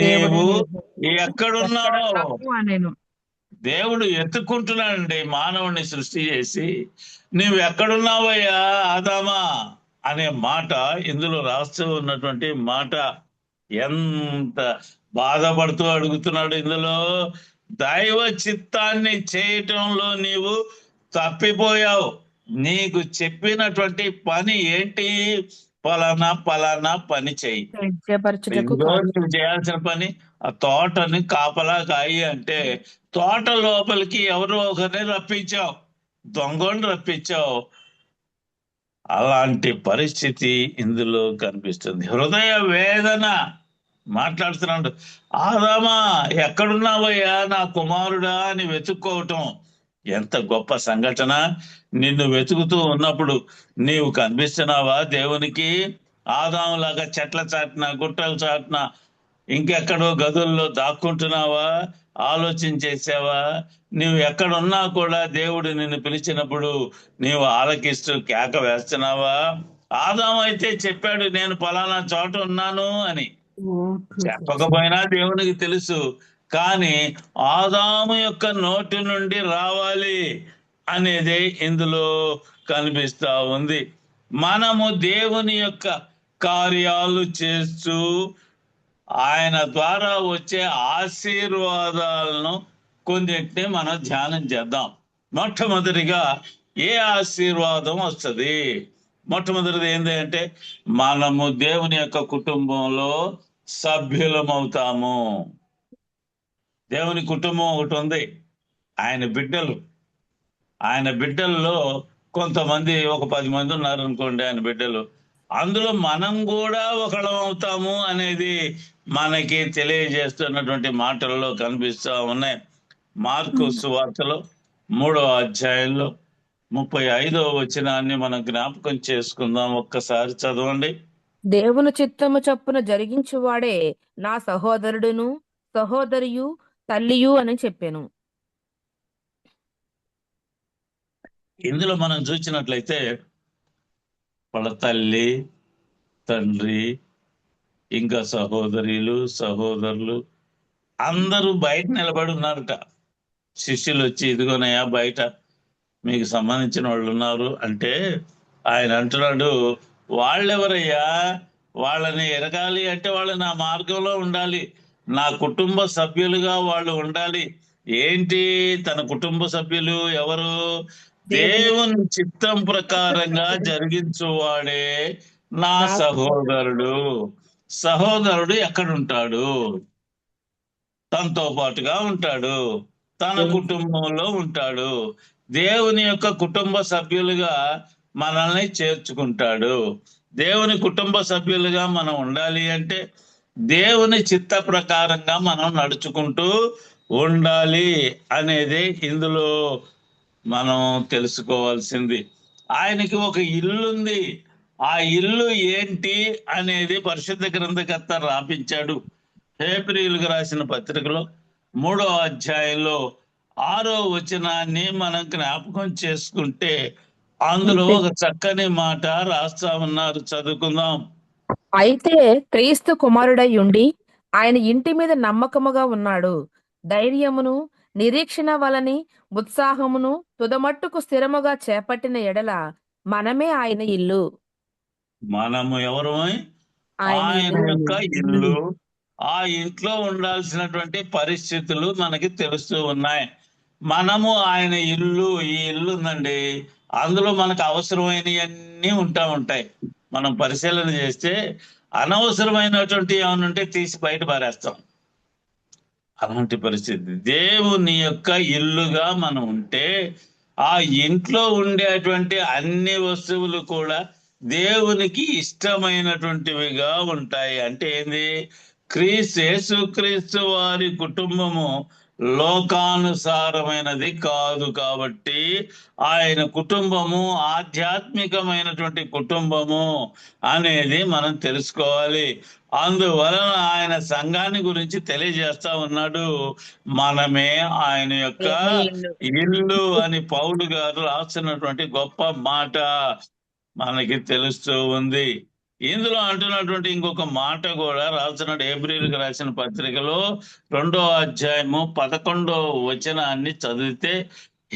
నీవు ఎక్కడున్నావు? దేవుడు ఎత్తుకుంటున్నాడండి మానవుని సృష్టి చేసి, నువ్వు ఎక్కడున్నావయ్యా ఆదామా అనే మాట ఇందులో రాస్తూ ఉన్నటువంటి మాట. ఎంత బాధపడుతూ అడుగుతున్నాడు ఇందులో. దైవ చిత్తాన్ని చేయటంలో నీవు తప్పిపోయావు. నీకు చెప్పినటువంటి పని ఏంటి? పలానా పలానా పని చెయ్యి. నిశ్చయపరచుటకు ఇదిగో కాదు. నువ్వు చేయాల్సిన పని ఆ తోటని కాపలా కాయి అంటే, తోట లోపలికి ఎవరో ఒకరిని రప్పించావు, దొంగని రప్పించావు. అలాంటి పరిస్థితి ఇందులో కనిపిస్తుంది. హృదయ వేదన మాట్లాడుతున్నాడు. ఆదామా, ఎక్కడున్నావయ్యా నా కుమారుడా అని వెతుక్కోవటం ఎంత గొప్ప సంఘటన. నిన్ను వెతుకుతూ ఉన్నప్పుడు నీవు కనిపిస్తున్నావా దేవునికి? ఆదాములాగా చెట్ల చాటున, గుట్టల చాటున, ఇంకెక్కడో గదుల్లో దాక్కుంటున్నావా? ఆలోచన చేసావా? నువ్వు ఎక్కడున్నా కూడా దేవుడు నిన్ను పిలిచినప్పుడు నీవు ఆలకిస్తూ కేక వేస్తున్నావా? ఆదాము అయితే చెప్పాడు, నేను పలానా చోట ఉన్నాను అని. చెప్పకపోయినా దేవునికి తెలుసు. కానీ ఆదాము యొక్క నోటి నుండి రావాలి అనేది ఇందులో కనిపిస్తా ఉంది. మనము దేవుని యొక్క కార్యాలు చేస్తూ ఆయన ద్వారా వచ్చే ఆశీర్వాదాలను కొన్నిటిని మనం ధ్యానం చేద్దాం. మొట్టమొదటిగా ఏ ఆశీర్వాదం వస్తుంది? మొట్టమొదటిది ఏంటి అంటే, మనము దేవుని యొక్క కుటుంబంలో సభ్యులమవుతాము. దేవుని కుటుంబం ఒకటి ఉంది, ఆయన బిడ్డలు. ఆయన బిడ్డల్లో కొంతమంది, ఒక 10 మంది ఉన్నారు అనుకోండి ఆయన బిడ్డలు, అందులో మనం కూడా ఒకళ్ళం అవుతాము అనేది మనకి తెలియజేస్తున్నటువంటి మాటల్లో కనిపిస్తా ఉన్నాయి. మార్కు సువార్తలో 3వ అధ్యాయంలో 35వ వచనాన్ని మనం జ్ఞాపకం చేసుకుందాం. ఒక్కసారి చదవండి. దేవుని చిత్తము చొప్పున జరిగించువాడే నా సహోదరుడును సహోదరియు తల్లియు అని చెప్పాను. ఇందులో మనం చూసినట్లయితే వాళ్ళ తల్లి, తండ్రి, ఇంకా సహోదరులు, సహోదరులు అందరూ బయట నిలబడి ఉన్నారట. శిష్యులు వచ్చి, ఇదిగోనయ్యా బయట మీకు సంబంధించిన వాళ్ళు ఉన్నారు అంటే, ఆయన అంటున్నాడు, వాళ్ళెవరయ్యా? వాళ్ళని ఎరగాలి అంటే వాళ్ళు నా మార్గంలో ఉండాలి, నా కుటుంబ సభ్యులుగా వాళ్ళు ఉండాలి. ఏంటి తన కుటుంబ సభ్యులు ఎవరు? దేవుని చిత్తం ప్రకారంగా జరిగించువాడే నా సహోదరుడు. సహోదరుడు ఎక్కడుంటాడు? తనతో పాటుగా ఉంటాడు, తన కుటుంబంలో ఉంటాడు, దేవుని యొక్క కుటుంబ సభ్యులుగా మనల్ని చేర్చుకుంటాడు. దేవుని కుటుంబ సభ్యులుగా మనం ఉండాలి అంటే దేవుని చిత్త ప్రకారంగా మనం నడుచుకుంటూ ఉండాలి అనేది ఇందులో మనం తెలుసుకోవాల్సింది. ఆయనకి ఒక ఇల్లు ఉంది. ఆ ఇల్లు ఏంటి అనేది పరిశుద్ధ గ్రంథకర్త రాపించాడు. హెబ్రీయులకు రాసిన పత్రికలో 3వ అధ్యాయంలో 6వ వచనాన్ని మనం జ్ఞాపకం చేసుకుంటే అందులో ఒక చక్కని మాట రాస్తా ఉన్నారు. చదువుకుందాం. అయితే క్రీస్తు కుమారుడై ఉండి ఆయన ఇంటి మీద నమ్మకముగా ఉన్నాడు. ధైర్యమును నిరీక్షణ వలని ఉత్సాహమును తుదమట్టుకు స్థిరముగా చేపట్టిన ఎడల మనమే ఆయన ఇల్లు. మనము ఎవరమై? ఆయన ఆయన ఇల్లు. యొక్క ఇల్లు. ఆ ఇంట్లో ఉండాల్సినటువంటి పరిస్థితులు మనకి తెలుస్తూ ఉన్నాయి. మనము ఆయన ఇల్లు. ఈ ఇల్లు ఉందండి, అందులో మనకు అవసరమైనవన్నీ ఉంటాయి. మనం పరిశీలన చేస్తే అనవసరమైనటువంటి ఏమైనా ఉంటే తీసి బయట పారేస్తాం. అలాంటి పరిస్థితి. దేవుని యొక్క ఇల్లుగా మనం ఉంటే ఆ ఇంట్లో ఉండేటువంటి అన్ని వస్తువులు కూడా దేవునికి ఇష్టమైనటువంటివిగా ఉంటాయి. అంటే ఏంది? యేసుక్రీస్తు వారి కుటుంబము లోకానుసారమైనది కాదు కాబట్టి ఆయన కుటుంబము ఆధ్యాత్మికమైనటువంటి కుటుంబము అనేది మనం తెలుసుకోవాలి. అందువలన ఆయన సంఘాన్ని గురించి తెలియజేస్తా ఉన్నాడు, మనమే ఆయన యొక్క ఇల్లు అని పౌలు గారు రాస్తున్నటువంటి గొప్ప మాట మనకి తెలుస్తూ ఉంది. ఇందులో అంటున్నటువంటి ఇంకొక మాట కూడా రాస్తున్నాడు. హెబ్రీయులకు రాసిన పత్రికలో 2వ అధ్యాయము 11వ వచనాన్ని చదివితే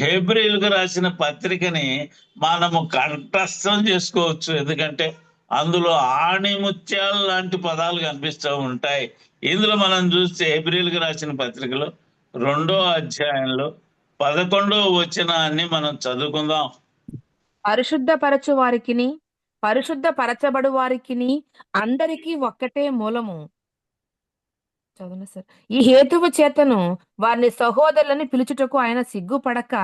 హెబ్రీయులకు రాసిన పత్రికని మనము కంఠస్థం చేసుకోవచ్చు. ఎందుకంటే అందులో ఆణిముత్యాలు లాంటి పదాలు కనిపిస్తూ ఉంటాయి. ఇందులో మనం చూస్తే హెబ్రీయులకు రాసిన పత్రికలో 2వ అధ్యాయంలో 11వ వచనాన్ని మనం చదువుకుందాం. పరిశుద్ధపరచు వారికిని పరిశుద్ధ పరచబడు వారికిని అందరికీ ఒక్కటే మూలము. చదవండి సార్. ఈ హేతువు చేతను వారిని సహోదరులని పిలుచుటకు ఆయన సిగ్గుపడక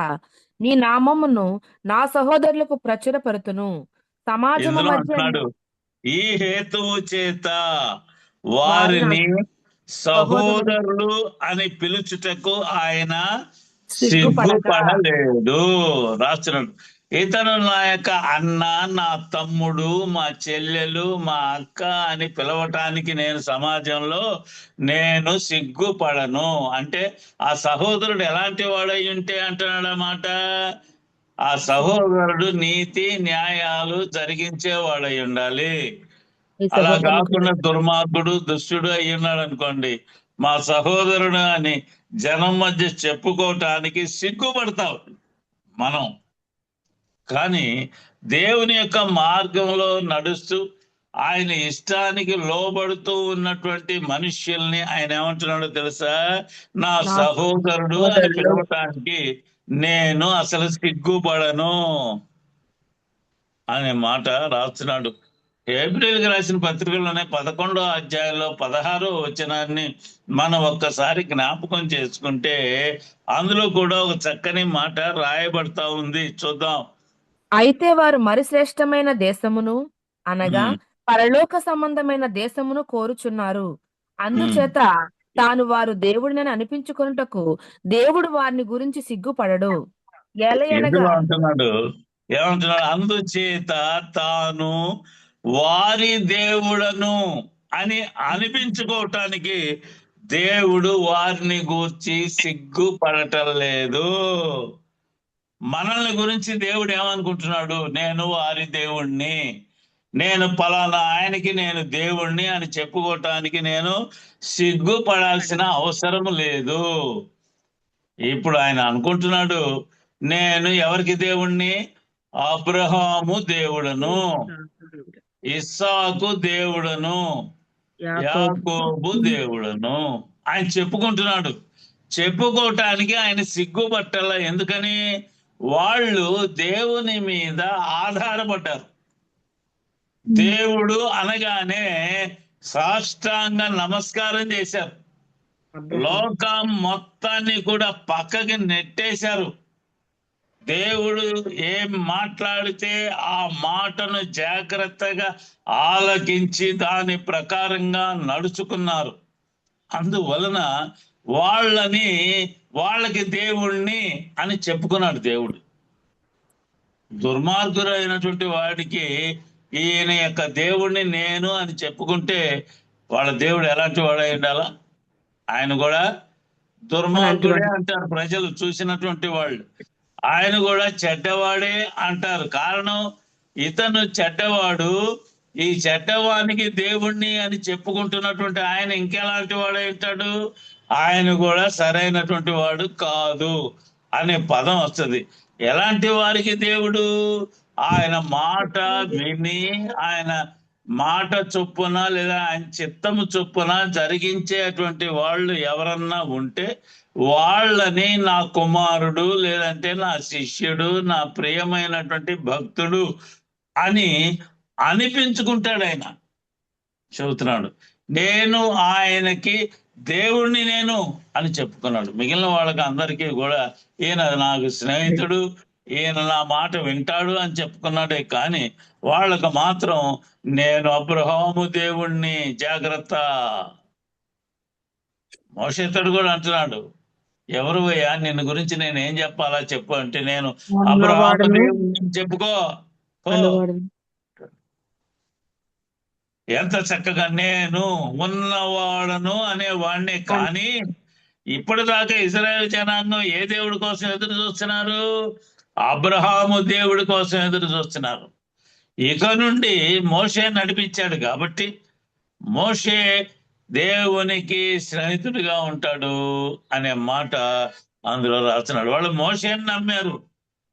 నీ నామమును నా సహోదరులకు ప్రచురపరుతును. సమాజము ఇందులో మధ్య అంటున్నాడు, ఈ హేతువు చేత వారిని వారిని సహోదరులు సహోదరులు అని పిలుచుటకు ఆయన సిగ్గుపడక సిగ్గుపడలేడు. రాస్తున్నాడు, ఇతను నా యొక్క అన్న, నా తమ్ముడు, మా చెల్లెలు, మా అక్క అని పిలవటానికి నేను సమాజంలో నేను సిగ్గుపడను. అంటే ఆ సహోదరుడు ఎలాంటి వాడై ఉంటే అంటున్నాడు అన్నమాట, ఆ సహోదరుడు నీతి న్యాయాలు జరిగించేవాడై ఉండాలి. ఈ అలా సహోదరులకు కాకుండా దుర్మార్గుడు దుష్టుడు అయి ఉన్నాడు అనుకోండి, మా సహోదరుడు అని జనం మధ్య చెప్పుకోవటానికి సిగ్గుపడతాం మనం. కానీ దేవుని యొక్క మార్గంలో నడుస్తూ ఆయన ఇష్టానికి లోబడుతూ ఉన్నటువంటి మనుష్యుల్ని ఆయన ఏమంటున్నాడో తెలుసా, నా నా సహోదరుడు అని సహోదరులు పిలవటానికి నేను అసలు సిగ్గుపడను అనే మాట రాస్తున్నాడు. ఏప్రిల్కి రాసిన పత్రికలోనే 11వ అధ్యాయంలో 16వ వచనాన్ని మనం ఒక్కసారి జ్ఞాపకం చేసుకుంటే అందులో కూడా ఒక చక్కని మాట రాయబడతా ఉంది, చూద్దాం. అయితే వారు మరి శ్రేష్టమైన దేశమును అనగా ఉమ్, పరలోక సంబంధమైన దేశమును కోరుచున్నారు. ఉమ్. అందుచేత తాను వారు దేవుడినని అనిపించుకొనుటకు దేవుడు వారిని గురించి సిగ్గుపడడు. ఏలయనగా ఎందులో అంటున్నాడు, ఏమంటున్నాడు, అందుచేత తాను వారి దేవుడను అని అనిపించుకోవటానికి దేవుడు వారిని గూర్చి సిగ్గుపడటం లేదు. మనల్ని గురించి దేవుడు ఏమనుకుంటున్నాడు, నేను వారి దేవుణ్ణి, నేను పలానా ఆయనకి నేను దేవుణ్ణి అని చెప్పుకోవటానికి నేను సిగ్గుపడాల్సిన అవసరం లేదు. ఇప్పుడు ఆయన అనుకుంటున్నాడు, నేను ఎవరికి దేవుణ్ణి, అబ్రహాము దేవుడను, ఇస్సాకు దేవుడను, యాకోబు దేవుడను ఆయన చెప్పుకుంటున్నాడు. చెప్పుకోవటానికి ఆయన సిగ్గుపట్టాల. ఎందుకని, వాళ్ళు దేవుని మీద ఆధారపడ్డారు. దేవుడు అనగానే సాష్టాంగ నమస్కారం చేశారు. లోకం మొత్తాన్ని కూడా పక్కకి నెట్టేశారు. దేవుడు ఏం మాట్లాడితే ఆ మాటను జాగ్రత్తగా ఆలకించి దాని ప్రకారంగా నడుచుకున్నారు. అందువలన వాళ్ళకి దేవుణ్ణి అని చెప్పుకున్నాడు దేవుడు. దుర్మార్గురైనటువంటి వాడికి ఈయన యొక్క దేవుణ్ణి నేను అని చెప్పుకుంటే వాళ్ళ దేవుడు ఎలాంటి వాడై ఉండాలా, ఆయన కూడా దుర్మార్గుడే అంటారు ప్రజలు, చూసినటువంటి వాళ్ళు. ఆయన కూడా చెడ్డవాడే అంటారు. కారణం, ఇతను చెడ్డవాడు, ఈ చెడ్డవానికి దేవుణ్ణి అని చెప్పుకుంటున్నటువంటి ఆయన ఇంకెలాంటి వాడై ఉంటాడు, ఆయన కూడా సరైనటువంటి వాడు కాదు అనే పదం వస్తుంది. ఎలాంటి వారికి దేవుడు, ఆయన మాట విని ఆయన మాట చొప్పున లేదా ఆయన చిత్తము చొప్పున జరిగించేటువంటి వాళ్ళు ఎవరన్నా ఉంటే వాళ్ళని నా కుమారుడు, లేదంటే నా శిష్యుడు, నా ప్రియమైనటువంటి భక్తుడు అని అనిపించుకుంటాడు. ఆయన చెబుతున్నాడు, నేను ఆయనకి దేవుణ్ణి నేను అని చెప్పుకున్నాడు. మిగిలిన వాళ్ళకి అందరికీ కూడా ఈయన నాకు స్నేహితుడు, ఈయన నా మాట వింటాడు అని చెప్పుకున్నాడే కానీ వాళ్ళకు మాత్రం నేను అబ్రహాము దేవుణ్ణి, జాగ్రత్త. మోషేతడు కూడా అంటున్నాడు, ఎవరు అయ్యా, నిన్ను గురించి నేను ఏం చెప్పాలా చెప్పు అంటే, నేను అబ్రహాము దేవుణ్ణి చెప్పుకో. ఎంత చక్కగా నేను ఉన్నవాడను అనేవాడిని. కానీ ఇప్పటిదాకా ఇజ్రాయెల్ జనాంగం ఏ దేవుడి కోసం ఎదురు చూస్తున్నారు, అబ్రహాము దేవుడి కోసం ఎదురు చూస్తున్నారు. ఇక నుండి మోషే నడిపించాడు కాబట్టి మోషే దేవునికి స్నేహితుడిగా ఉంటాడు అనే మాట అందులో రాస్తున్నాడు. వాళ్ళు మోషేని నమ్మారు,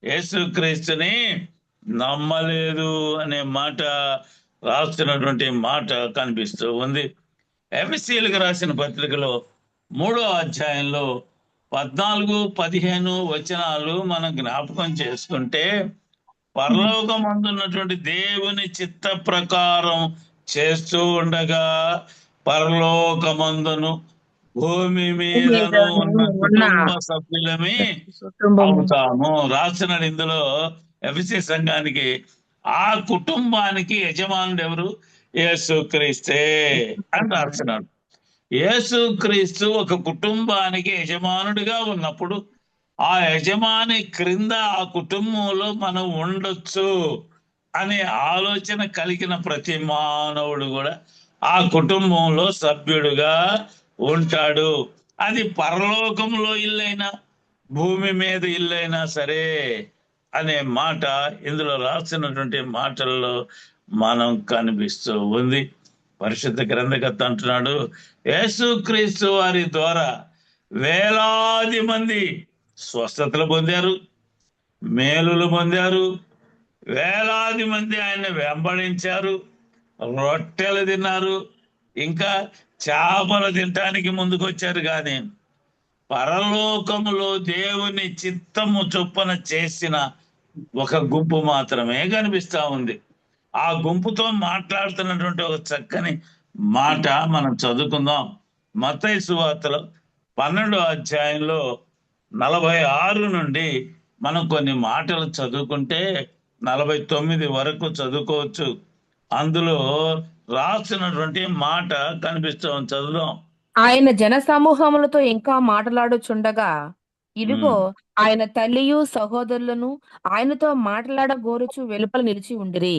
యేసుక్రీస్తుని నమ్మలేదు అనే మాట రాస్తున్నటువంటి మాట కనిపిస్తూ ఉంది. ఎఫెసీయులకు రాసిన పత్రికలో 3వ అధ్యాయంలో 14, 15 వచనాలు మనం జ్ఞాపకం చేసుకుంటే పరలోకమందున్నటువంటి దేవుని చిత్త ప్రకారం చేస్తూ ఉండగా పరలోకమందును భూమి మీదను ఉన్న ఉన్న కుటుంబ సభ్యులమే కుటుంబము అవుతాము. రాస్తున్నాడు ఇందులో ఎఫెసీ సంఘానికి. ఆ కుటుంబానికి యజమానుడు ఎవరు? యేసుక్రీస్తే అని రాస్తున్నాడు. యేసుక్రీస్తు ఒక కుటుంబానికి యజమానుడిగా ఉన్నప్పుడు ఆ యజమాని క్రింద ఆ కుటుంబంలో మనం ఉండొచ్చు అనే ఆలోచన కలిగిన ప్రతి మానవుడు కూడా ఆ కుటుంబంలో సభ్యుడుగా ఉంటాడు. అది పరలోకంలో ఇల్లైనా భూమి మీద ఇల్లైనా సరే అనే మాట ఇందులో రాసినటువంటి మాటల్లో మనం కనిపిస్తూ ఉంది. పరిశుద్ధ గ్రంథకర్త అంటున్నాడు, యేసుక్రీస్తు వారి ద్వారా వేలాది మంది స్వస్థతలు పొందారు, మేలులు పొందారు, వేలాది మంది ఆయన వెంబడించారు, రొట్టెలు తిన్నారు, ఇంకా చేపలు తినటానికి ముందుకొచ్చారు. కానీ పరలోకములో దేవుని చిత్తము చొప్పున చేసిన ఒక గుంపు మాత్రమే కనిపిస్తా ఉంది. ఆ గుంపుతో మాట్లాడుతున్నటువంటి ఒక చక్కని మాట మనం చదువుకుందాం. మత్తయి సువార్తలో 12వ అధ్యాయంలో 46 నుండి మనం కొన్ని మాటలు చదువుకుంటే 49 వరకు చదువుకోవచ్చు. అందులో రాసినటువంటి మాట కనిపిస్తాం, చదువుదాం. ఆయన జన సమూహములతో ఇంకా మాట్లాడుచుండగా ఇదిగో ఆయన తల్లియు సహోదరులను ఆయనతో మాట్లాడగోరుచు వెలుపల నిలిచి ఉండిరి.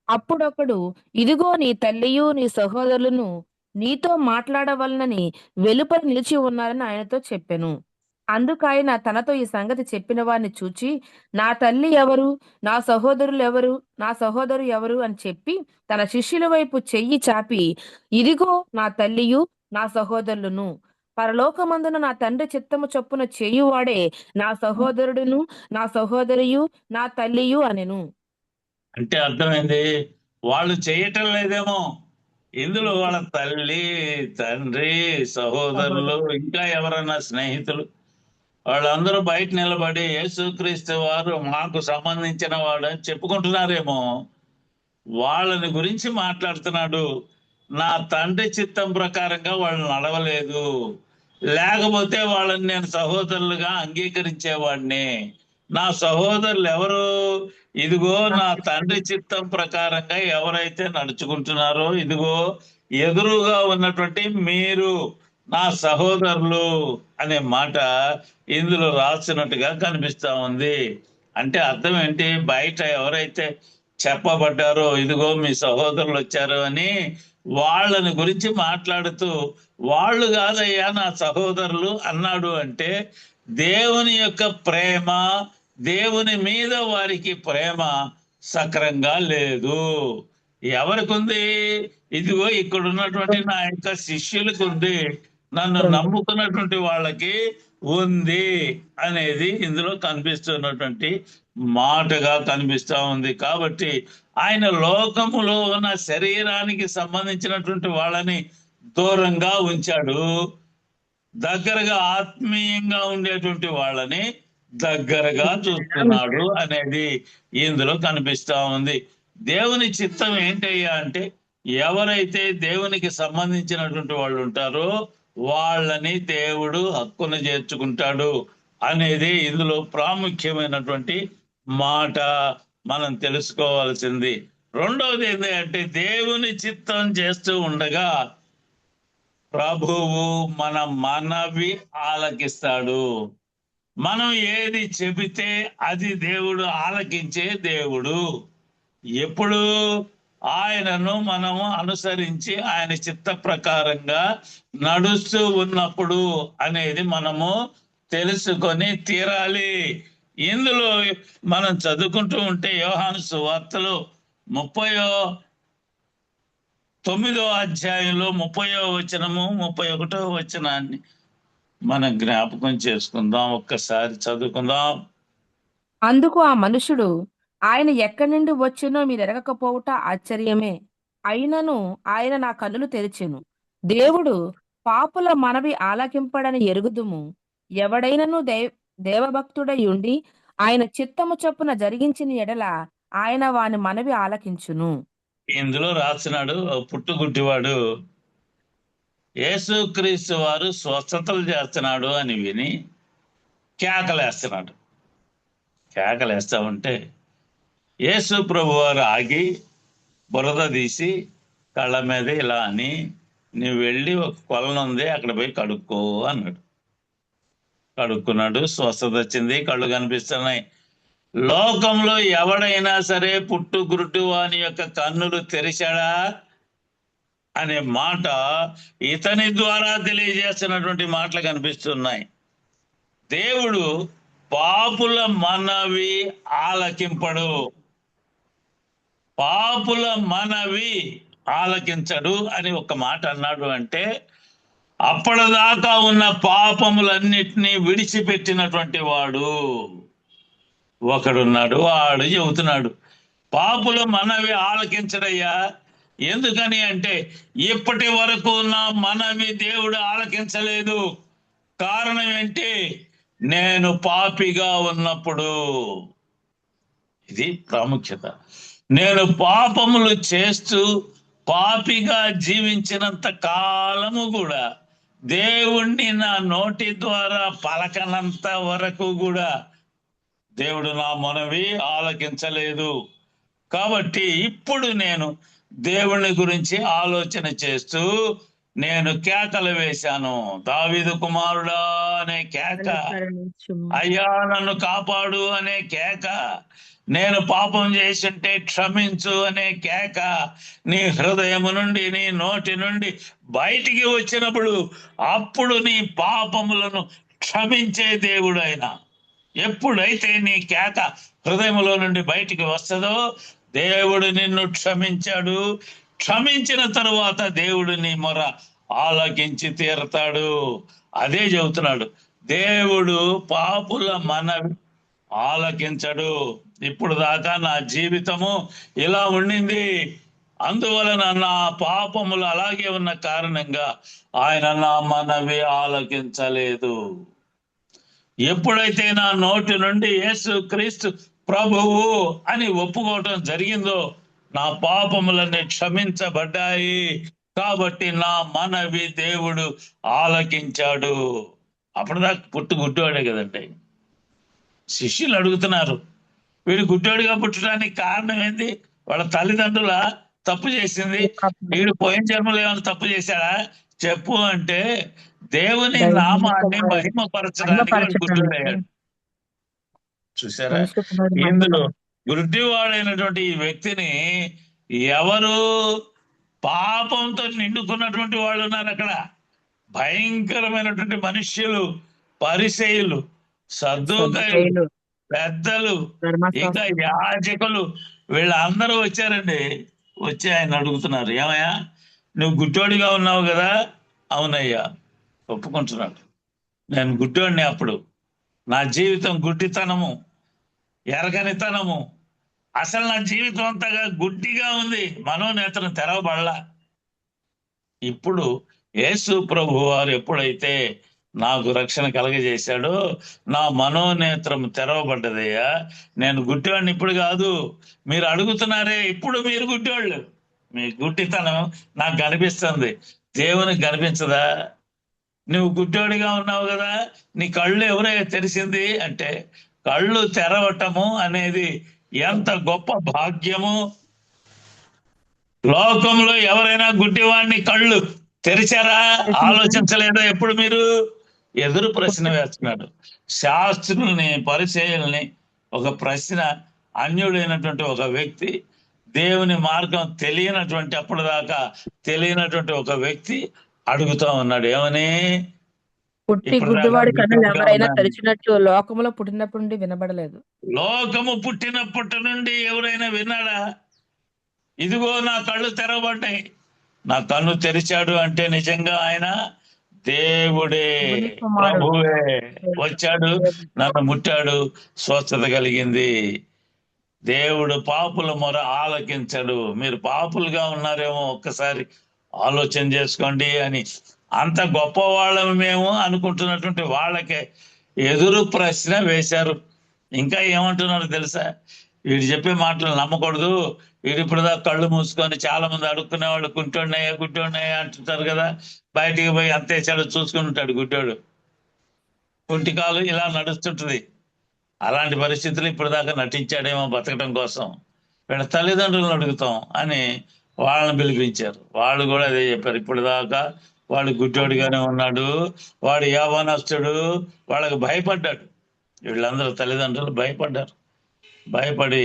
అప్పుడొకడు, ఇదిగో నీ తల్లియు నీ సహోదరులను నీతో మాట్లాడవలనని వెలుపల నిలిచి ఉన్నారని ఆయనతో చెప్పెను. అందుకాయన తనతో ఈ సంగతి చెప్పిన వారిని చూచి, నా తల్లి ఎవరు, నా సహోదరులు ఎవరు, నా సహోదరు ఎవరు అని చెప్పి తన శిష్యుల వైపు చెయ్యి చాపి, ఇదిగో నా తల్లియు నా సహోదరులను, పరలోకమందున నా తండ్రి చిత్తము చొప్పున చేయువాడే నా సహోదరుడును నా సహోదరియు నా తల్లియు అనెను. అంటే అర్థమైంది, వాళ్ళు చేయటం లేదేమో. ఇందులో వాళ్ళ తల్లి, తండ్రి, సహోదరులు, ఇంకా ఎవరన్నా స్నేహితులు, వాళ్ళందరూ బయట నిలబడి యేసుక్రీస్తు వారు మాకు సంబంధించిన వాడు అని చెప్పుకుంటున్నారేమో. వాళ్ళని గురించి మాట్లాడుతున్నాడు. నా తండ్రి చిత్తం ప్రకారంగా వాళ్ళు నడవలేదు, లేకపోతే వాళ్ళని నేను సహోదరులుగా అంగీకరించేవాడిని. నా సహోదరులు ఎవరు? ఇదిగో నా తండ్రి చిత్తం ప్రకారంగా ఎవరైతే నడుచుకుంటున్నారో, ఇదిగో ఎదురుగా ఉన్నటువంటి మీరు నా సహోదరులు అనే మాట ఇందులో రాసినట్టుగా కనిపిస్తా ఉంది. అంటే అర్థం ఏంటి? బయట ఎవరైతే చెప్పబడ్డారో, ఇదిగో మీ సహోదరులు వచ్చారు అని, వాళ్ళని గురించి మాట్లాడుతూ వాళ్ళు కాదయ్యా నా సహోదరులు అన్నాడు. అంటే దేవుని యొక్క ప్రేమ, దేవుని మీద వారికి ప్రేమ సక్రంగా లేదు. ఎవరికి ఉంది? ఇదిగో ఇక్కడ ఉన్నటువంటి నా యొక్క శిష్యులకు ఉంది, నన్ను నమ్ముకున్నటువంటి వాళ్ళకి ఉంది అనేది ఇందులో కనిపిస్తున్నటువంటి మాటగా కనిపిస్తా ఉంది. కాబట్టి ఆయన లోకములో ఉన్న శరీరానికి సంబంధించినటువంటి వాళ్ళని దూరంగా ఉంచాడు, దగ్గరగా ఆత్మీయంగా ఉండేటువంటి వాళ్ళని దగ్గరగా చూస్తున్నాడు అనేది ఇందులో కనిపిస్తా ఉంది. దేవుని చిత్తం ఏంటయ్యా అంటే, ఎవరైతే దేవునికి సంబంధించినటువంటి వాళ్ళు ఉంటారో వాళ్ళని దేవుడు హక్కును చేర్చుకుంటాడు అనేది ఇందులో ప్రాముఖ్యమైనటువంటి మాట మనం తెలుసుకోవాల్సింది. రెండవది ఏంటంటే, దేవుని చిత్తం చేస్తూ ఉండగా ప్రభువు మన మనవి ఆలకిస్తాడు. మనం ఏది చెబితే అది దేవుడు ఆలకించే దేవుడు. ఎప్పుడు? ఆయనను మనము అనుసరించి ఆయన చిత్త ప్రకారంగా నడుస్తూ ఉన్నప్పుడు అనేది మనము తెలుసుకొని తీరాలి. ఇందులో మనం చదువుకుంటూ ఉంటే యోహాను సువార్తలో 39వ అధ్యాయంలో 30వ వచనము 31వ వచనాన్ని మనం జ్ఞాపకం చేసుకుందాం, ఒక్కసారి చదువుకుందాం. అందుకు ఆ మనుషుడు, ఆయన ఎక్కడి నుండి వచ్చినో మీరు ఎరగకపోవుట ఆశ్చర్యమే. అయినను ఆయన నా కన్నులు తెరిచెను. దేవుడు పాపుల మనవి ఆలకింపడని ఎరుగుదుము. ఎవడైనను దేవభక్తుడై ఉండి ఆయన చిత్తము చొప్పున జరిగించిన ఎడల ఆయన వాని మనవి ఆలకించును. ఇందులో రాస్తున్నాడు, పుట్టుగుడ్డివాడు యేసుక్రీస్తు వారు స్వస్థతలు చేస్తున్నాడు అని విని కేకలేస్తున్నాడు. కేకలేస్తా ఉంటే యేసు ప్రభు వారు ఆగి బురద తీసి కళ్ళ మీద ఇలా అని, నువ్వు వెళ్ళి ఒక కొలను ఉంది అక్కడ పోయి కడుక్కో అన్నాడు. కడుక్కున్నాడు, స్వస్థత వచ్చింది, కళ్ళు కనిపిస్తున్నాయి. లోకంలో ఎవడైనా సరే పుట్టుగురుటు వాని యొక్క కన్నులు తెరిచాడా అనే మాట ఇతని ద్వారా తెలియజేస్తున్నటువంటి మాటలు కనిపిస్తున్నాయి. దేవుడు పాపుల మనవి ఆలకింపడు, పాపుల మనవి ఆలకించడు అని ఒక మాట అన్నాడు. అంటే అప్పటిదాకా ఉన్న పాపములన్నిటినీ విడిచిపెట్టినటువంటి వాడు ఒకడున్నాడు. వాడు చెబుతున్నాడు, పాపుల మనవి ఆలకించడయ్యా. ఎందుకని అంటే ఇప్పటి వరకు నా మనవి దేవుడు ఆలకించలేదు. కారణం ఏంటి? నేను పాపిగా ఉన్నప్పుడు. ఇది ప్రాముఖ్యత. నేను పాపములు చేస్తూ పాపిగా జీవించినంత కాలము కూడా దేవుణ్ణి నా నోటి ద్వారా పలకనంత వరకు కూడా దేవుడు నా మనవి ఆలకించలేదు. కాబట్టి ఇప్పుడు నేను దేవుని గురించి ఆలోచన చేస్తూ నేను కేకలు వేశాను. దావీదు కుమారుడా అనే కేక, అయ్యా నన్ను కాపాడు అనే కేక, నేను పాపం చేసింటే క్షమించు అనే కేక నీ హృదయము నుండి, నీ నోటి నుండి బయటికి వచ్చినప్పుడు అప్పుడు నీ పాపములను క్షమించే దేవుడు ఆయన. ఎప్పుడైతే నీ కేక హృదయంలో నుండి బయటికి వస్తుందో దేవుడు నిన్ను క్షమించాడు. క్షమించిన తరువాత దేవుడు నీ మొర ఆలకించి తీరతాడు. అదే చెబుతున్నాడు, దేవుడు పాపుల మనవి ఆలకించడు. ఇప్పుడు దాకా నా జీవితము ఇలా ఉండింది, అందువలన నా పాపములు అలాగే ఉన్న కారణంగా ఆయన నా మనవి ఆలకించలేదు. ఎప్పుడైతే నా నోటి నుండి యేసు క్రీస్తు ప్రభువు అని ఒప్పుకోవటం జరిగిందో నా పాపములన్నీ క్షమించబడ్డాయి. కాబట్టి నా మనవి దేవుడు ఆలకించాడు. అప్పటిదాకా పుట్టు గుడ్డివాడే కదండి. శిష్యులు అడుగుతున్నారు, వీడు గుడ్డివాడిగా పుట్టడానికి కారణం ఏంది? వాళ్ళ తల్లిదండ్రుల తప్పు చేసింది, వీడు పోయిన జన్మలో ఏమైనా తప్పు చేశాడా చెప్పు అంటే దేవుని నామాన్ని మహిమపరచడానికి వాడు గుడ్డివాడయ్యాడు. చూసారా? ఇందులో గుడ్డివాడైనటువంటి ఈ వ్యక్తిని ఎవరు పాపంతో నిండుకున్నటువంటి వాళ్ళు ఉన్నారు అక్కడ. భయంకరమైనటువంటి మనుష్యులు, పరిసయ్యులు, సద్దూకయ్యులు, పెద్దలు, ఇంకా యాజకులు, వీళ్ళందరూ వచ్చారండి. వచ్చి ఆయన అడుగుతున్నారు, ఏమయ్యా నువ్వు గుడ్డోడిగా ఉన్నావు కదా? అవునయ్యా ఒప్పుకుంటున్నాడు, నేను గుడ్డోడిని. అప్పుడు నా జీవితం గుడ్డితనము, ఎరగనితనము, అసలు నా జీవితం అంతగా గుడ్డిగా ఉంది, మనోనేత్రం తెరవబడలా. ఇప్పుడు యేసు ప్రభు వారు ఎప్పుడైతే నాకు రక్షణ కలగజేశాడో నా మనోనేత్రం తెరవబడ్డదయ్యా. నేను గుడ్డివాడిని ఇప్పుడు కాదు. మీరు అడుగుతున్నారే, ఇప్పుడు మీరు గుడ్డివాళ్ళు. మీ గుడ్డితనం నాకు కనిపిస్తుంది, దేవునికి కనిపించదా? నువ్వు గుడ్డివాడిగా ఉన్నావు కదా, నీ కళ్ళు ఎవరైనా తెరిచింది అంటే కళ్ళు తెరవటము అనేది ఎంత గొప్ప భాగ్యము. లోకంలో ఎవరైనా గుడ్డివాడిని కళ్ళు తెరిచారా? ఆలోచించలేదా? ఎప్పుడు మీరు? ఎదురు ప్రశ్న వేస్తున్నాడు. శాస్త్రుల్ని, పరిచయుల్ని ఒక ప్రశ్న, అన్యుడైనటువంటి ఒక వ్యక్తి, దేవుని మార్గం తెలియనటువంటి, అప్పటిదాకా తెలియనటువంటి ఒక వ్యక్తి అడుగుతా ఉన్నాడు, ఏమని? పుట్టి గుడ్డివాడి కన్నులు ఎవరైనా తెరిచినట్లు లోకములో పుట్టినప్పటి నుండి వినబడలేదు. లోకము పుట్టినప్పటి నుండి ఎవరైనా విన్నాడా? ఇదిగో నా కళ్ళు తెరవబడ్డాయి. నా కన్ను తెరిచాడు అంటే నిజంగా ఆయన దేవుడే, ప్రభువే వచ్చాడు, నన్ను ముట్టాడు, స్వస్థత కలిగింది. దేవుడు పాపుల మొర ఆలకించడు. మీరు పాపులుగా ఉన్నారేమో ఒక్కసారి ఆలోచన చేసుకోండి అని అంత గొప్ప వాళ్ళము మేము అనుకుంటున్నటువంటి వాళ్ళకే ఎదురు ప్రశ్న వేశారు. ఇంకా ఏమంటున్నారో తెలుసా? వీడు చెప్పే మాటలు నమ్మకూడదు. వీడు ఇప్పుడు దాకా కళ్ళు మూసుకొని, చాలా మంది అడుక్కునే వాళ్ళు గుడ్డోడినయ్యా గుడ్డోడినయ్యా అంటుంటారు కదా, బయటికి పోయి అంతే చాలా చూసుకుని ఉంటాడు గుడ్డోడు, కుంటి కాలు ఇలా నడుస్తుంటది. అలాంటి పరిస్థితులు ఇప్పుడు దాకా నటించాడేమో బతకడం కోసం. వీళ్ళ తల్లిదండ్రులను అడుగుతాం అని వాళ్ళని పిలిపించారు. వాళ్ళు కూడా అదే చెప్పారు, ఇప్పుడు దాకా వాడు గుడ్డోడిగానే ఉన్నాడు, వాడు యవ్వనస్తుడు, వాళ్ళకి భయపడ్డాడు. వీళ్ళందరూ తల్లిదండ్రులు భయపడ్డారు. భయపడి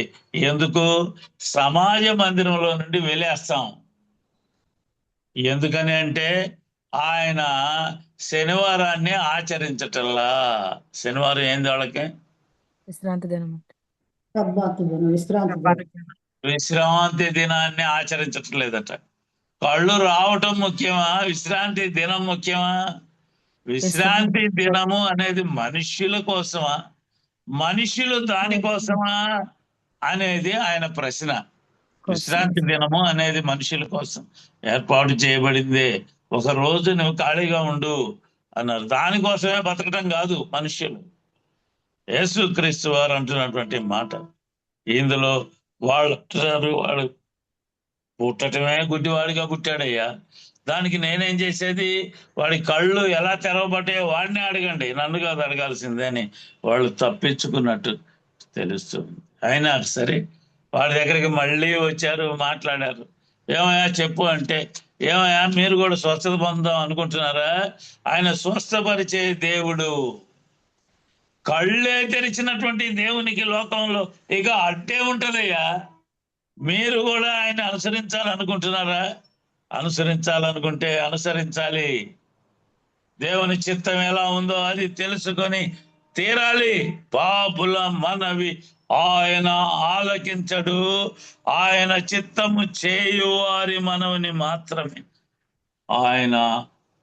ఎందుకు సమాజ మందిరంలో నుండి వెలేస్తాం. ఎందుకని అంటే ఆయన శనివారాన్ని ఆచరించటల్లా. శనివారం ఏంది వాళ్ళకి? విశ్రాంతి దినం. సబ్బాతు దినం, విశ్రాంతి దినం. విశ్రాంతి దినాన్ని ఆచరించట్లేదట. కళ్ళు రావటం ముఖ్యమా, విశ్రాంతి దినం ముఖ్యమా? విశ్రాంతి దినము అనేది మనుష్యుల కోసమా, మనుష్యులు దానికోసమా అనేది ఆయన ప్రశ్న. విశ్రాంతి దినము అనేది మనుషుల కోసం ఏర్పాటు చేయబడిందే. ఒక రోజు నువ్వు ఖాళీగా ఉండు అన్నారు. దానికోసమే బతకటం కాదు మనుష్యులు. యేసుక్రీస్తు వారు అంటున్నటువంటి మాట ఇందులో. వాళ్ళు అంటున్నారు, వాడు పుట్టటమే గుడ్డివాడిగా పుట్టాడయ్యా, దానికి నేనేం చేసేది? వాడి కళ్ళు ఎలా తెరవబట్టే వాడిని అడగండి, నన్ను కాదు అడగాల్సిందే అని వాళ్ళు తప్పించుకున్నట్టు తెలుస్తుంది. అయినా సరే వాడి దగ్గరికి మళ్ళీ వచ్చారు, మాట్లాడారు. ఏమయ్యా చెప్పు అంటే, ఏమయ్యా మీరు కూడా స్వస్థత పొందాం అనుకుంటున్నారా? ఆయన స్వస్థపరిచే దేవుడు. కళ్ళే తెరిచినటువంటి దేవునికి లోకంలో ఇక అడ్డే ఉంటదయ్యా. మీరు కూడా ఆయన అనుసరించాలనుకుంటున్నారా? అనుసరించాలనుకుంటే అనుసరించాలి. దేవుని చిత్తం ఎలా ఉందో అది తెలుసుకొని తీరాలి. పాపుల మనవి ఆయన ఆలకించడు, ఆయన చిత్తము చేయువారి మనవిని మాత్రమే ఆయన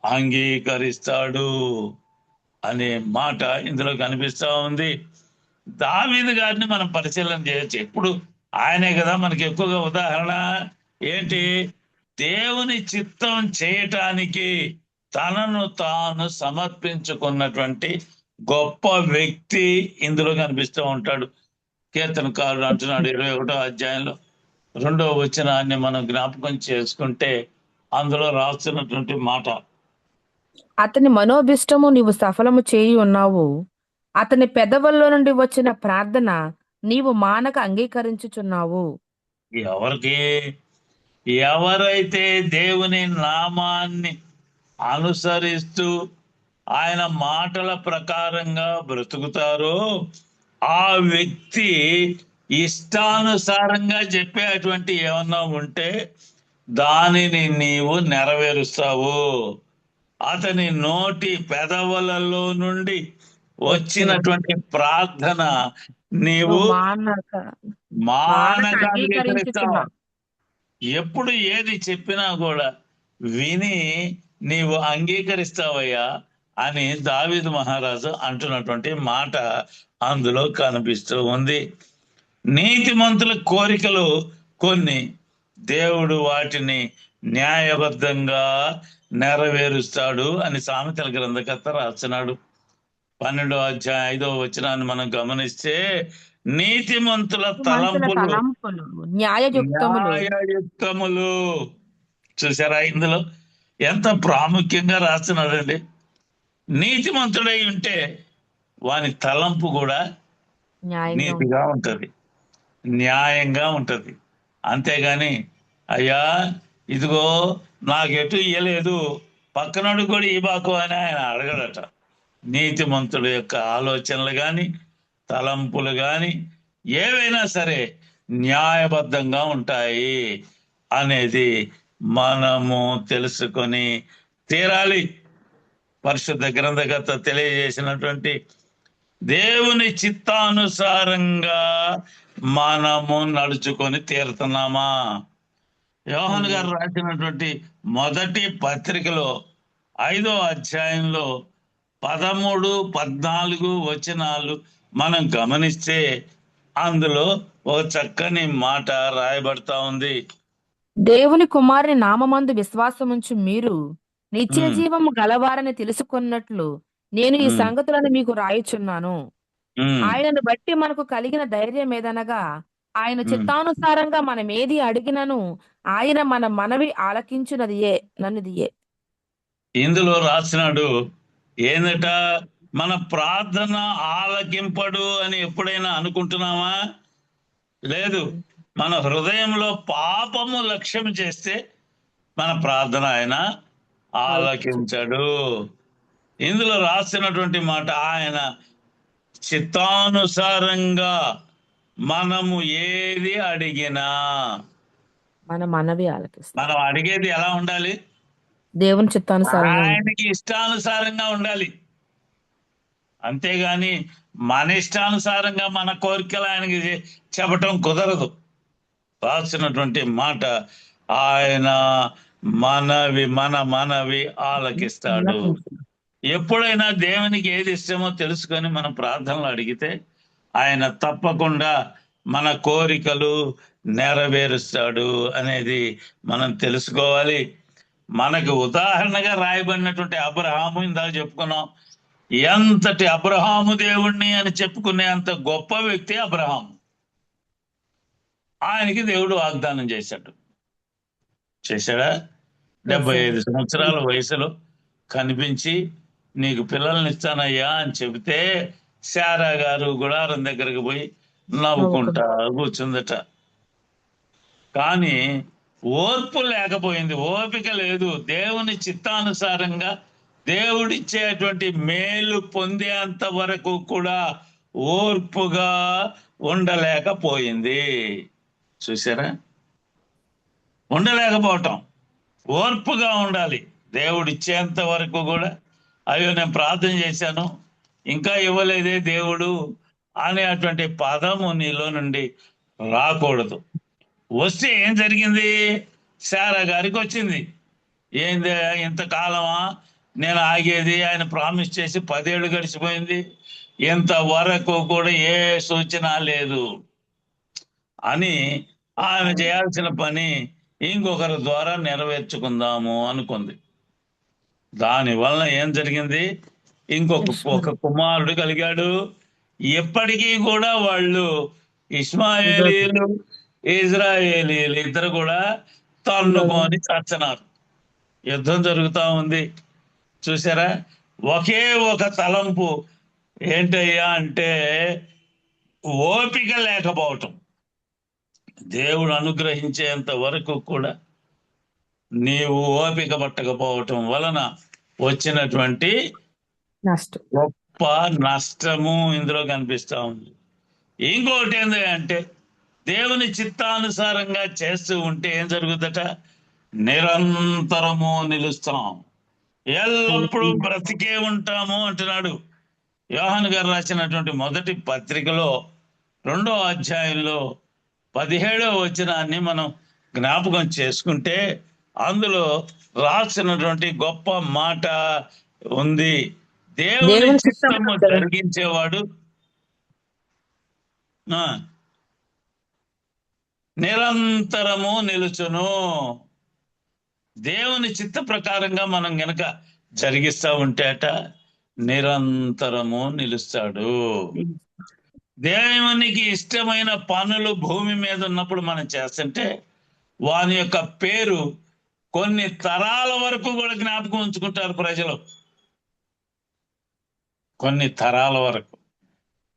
అంగీకరిస్తాడు అనే మాట ఇందులో కనిపిస్తా ఉంది. దావీదు గారిని మనం పరిశీలన చేయొచ్చు. ఇప్పుడు ఆయనే కదా మనకి ఎక్కువగా ఉదాహరణ. ఏంటి? దేవుని చిత్తం చేయటానికి తనను తాను సమర్పించుకున్నటువంటి గొప్ప వ్యక్తి ఇందులో కనిపిస్తూ ఉంటాడు. కీర్తనకారుడు అంటున్నాడు 21వ అధ్యాయంలో 2వ వచనాన్ని మనం జ్ఞాపకం చేసుకుంటే అందులో రాస్తున్నటువంటి మాట, అతని మనోభిష్టము నీవు సఫలము చేయి ఉన్నావు, అతని పెదవుల్లో నుండి వచ్చిన ప్రార్థన నీవు మానక అంగీకరించుచున్నావు. ఎవరికి? ఎవరైతే దేవుని నామాన్ని అనుసరిస్తూ ఆయన మాటల ప్రకారంగా బ్రతుకుతారో ఆ వ్యక్తి ఇష్టానుసారంగా చెప్పేటువంటి ఏమన్నా ఉంటే దానిని నీవు నెరవేరుస్తావు. అతని నోటి పెదవులలో నుండి వచ్చినటువంటి ప్రార్థన నీవు మానక అంగీకరిస్తావు. ఎప్పుడు ఏది చెప్పినా కూడా విని నీవు అంగీకరిస్తావయ్యా అని దావీదు మహారాజు అంటున్నటువంటి మాట అందులో కనిపిస్తూ ఉంది. నీతిమంతుల కోరికలు కొన్ని, దేవుడు వాటిని న్యాయబద్ధంగా నెరవేరుస్తాడు అని సామెతల గ్రంథకర్త రాస్తున్నాడు. 12వ అధ్యాయం 5వ వచనాన్ని మనం గమనిస్తే నీతిమంతుల తలంపులు న్యాయయుక్తములు. చూసారా ఇందులో ఎంత ప్రాముఖ్యంగా రాస్తున్నాడండి. నీతిమంతుడై ఉంటే వాని తలంపు కూడా నీతిగా ఉంటది, న్యాయంగా ఉంటది. అంతేగాని అయ్యా ఇదిగో నాకెటు ఇయ్యలేదు, పక్కనోడు కూడా ఇవ్వకు అని ఆయన అడగడట. నీతిమంతుడు యొక్క ఆలోచనలు కానీ తలంపులు కానీ ఏవైనా సరే న్యాయబద్ధంగా ఉంటాయి అనేది మనము తెలుసుకొని తీరాలి. పరిశుద్ధ గ్రంథకర్త తెలియజేసినటువంటి దేవుని చిత్తానుసారంగా మనము నడుచుకొని తీరుతున్నామా? యోహాను గారు రాసినటువంటి మొదటి పత్రికలో 5వ అధ్యాయంలో 13, 14 వచనాలు మనం గమనిస్తే అందులో ఒక చక్కని మాట రాయబడతా ఉంది. దేవుని కుమారుని నామమందు విశ్వాసముంచు మీరు నిత్య జీవము గలవారని తెలుసుకున్నట్లు నేను ఈ సంగతులను మీకు రాయుచున్నాను. ఉమ్, ఆయనను బట్టి మనకు కలిగిన ధైర్యం ఏదనగా ఆయన ఉమ్. చిత్తానుసారంగా మనం ఏది అడిగినను ఆయన మన మనవి ఆలకించునదియే నన్నుదియే. ఇందులో రాసినాడు ఏందట, మన ప్రార్థన ఆలకింపడు అని ఎప్పుడైనా అనుకుంటున్నామా? లేదు. మన హృదయంలో పాపము లక్ష్యం చేస్తే మన ప్రార్థన ఆయన ఆలకించడు. ఇందులో రాసినటువంటి మాట, ఆయన చిత్తానుసారంగా మనము ఏది అడిగినా, మన మనవి ఆలకిస్తాం. మనం అడిగేది ఎలా ఉండాలి? దేవుని చిత్తానుసారంగా ఉంటుంది. ఆయనకి ఇష్టానుసారంగా ఉండాలి. అంతేగాని మన ఇష్టానుసారంగా మన కోరికలు ఆయనకి చెప్పటం కుదరదు. రాసినటువంటి మాట, ఆయన మన మనవి ఆలకిస్తాడు. ఎప్పుడైనా దేవునికి ఏది ఇష్టమో తెలుసుకొని మన ప్రార్థనలు అడిగితే ఆయన తప్పకుండా మన కోరికలు నెరవేరుస్తాడు అనేది మనం తెలుసుకోవాలి. మనకు ఉదాహరణగా రాయబడినటువంటి అబ్రహాము, ఇందాక చెప్పుకున్నాం, ఎంతటి అబ్రహాము దేవుణ్ణి అని చెప్పుకునే అంత గొప్ప వ్యక్తి అబ్రహాము. ఆయనకి దేవుడు వాగ్దానం చేశాడా? 75 సంవత్సరాల వయసులో కనిపించి నీకు పిల్లల్ని ఇస్తానయ్యా అని చెబితే శారా గారు గుడారం దగ్గరకు పోయి నవ్వుకుంటా కూర్చుందట. కానీ ఓర్పు లేకపోయింది, ఓపిక లేదు. దేవుని చిత్తానుసారంగా దేవుడిచ్చేటువంటి మేలు పొందేంత వరకు కూడా ఓర్పుగా ఉండలేకపోయింది. చూసారా? ఉండలేకపోవటం. ఓర్పుగా ఉండాలి. దేవుడిచ్చేంత వరకు కూడా అయ్యో నేను ప్రార్థన చేశాను ఇంకా ఇవ్వలేదే దేవుడు అనేటువంటి పదము నీలో నుండి రాకూడదు. వస్తే ఏం జరిగింది? శారా గారికి వచ్చింది. ఏంది ఇంతకాలమా నేను ఆగేది? ఆయన ప్రామిస్ చేసి 10 ఏళ్ళు గడిచిపోయింది, ఇంతవరకు కూడా ఏ సూచన లేదు అని ఆమె చేయాల్సిన పని ఇంకొకరి ద్వారా నెరవేర్చుకుందాము అనుకుంది. దాని వలన ఏం జరిగింది? ఒక కుమారుడు కలిగాడు. ఎప్పటికీ కూడా వాళ్ళు ఇస్మాయేలీలు ఇజ్రాయేలీలు ఇద్దరు కూడా తన్నుకొని చచ్చనారు. యుద్ధం జరుగుతూ ఉంది. చూసారా? ఒకే ఒక తలంపు ఏంటయ్యా అంటే ఓపిక లేకపోవటం. దేవుడు అనుగ్రహించేంత వరకు కూడా నీవు ఓపిక పట్టకపోవటం వలన వచ్చినటువంటి గొప్ప నష్టము ఇందులో కనిపిస్తా ఉంది. ఇంకోటి ఏంటి అంటే దేవుని చిత్తానుసారంగా చేస్తూ ఉంటే ఏం జరుగుతుందట? నిరంతరము నిలుస్తాం, ఎల్లప్పుడూ బ్రతికే ఉంటాము అంటున్నాడు. యోహాను గారు రాసినటువంటి మొదటి పత్రికలో 2వ అధ్యాయంలో 17వ వచనాన్ని మనం జ్ఞాపకం చేసుకుంటే అందులో రాసినటువంటి గొప్ప మాట ఉంది. దేవుని చిత్తము జరిగించేవాడు నిరంతరము నిలుచును. దేవుని చిత్త ప్రకారంగా మనం గనక జరిగిస్తా ఉంటేట నిరంతరము నిలుస్తాడు. దేవునికి ఇష్టమైన పనులు భూమి మీద ఉన్నప్పుడు మనం చేస్తుంటే వాని యొక్క పేరు కొన్ని తరాల వరకు కూడా జ్ఞాపకం ఉంచుకుంటారు ప్రజలు. కొన్ని తరాల వరకు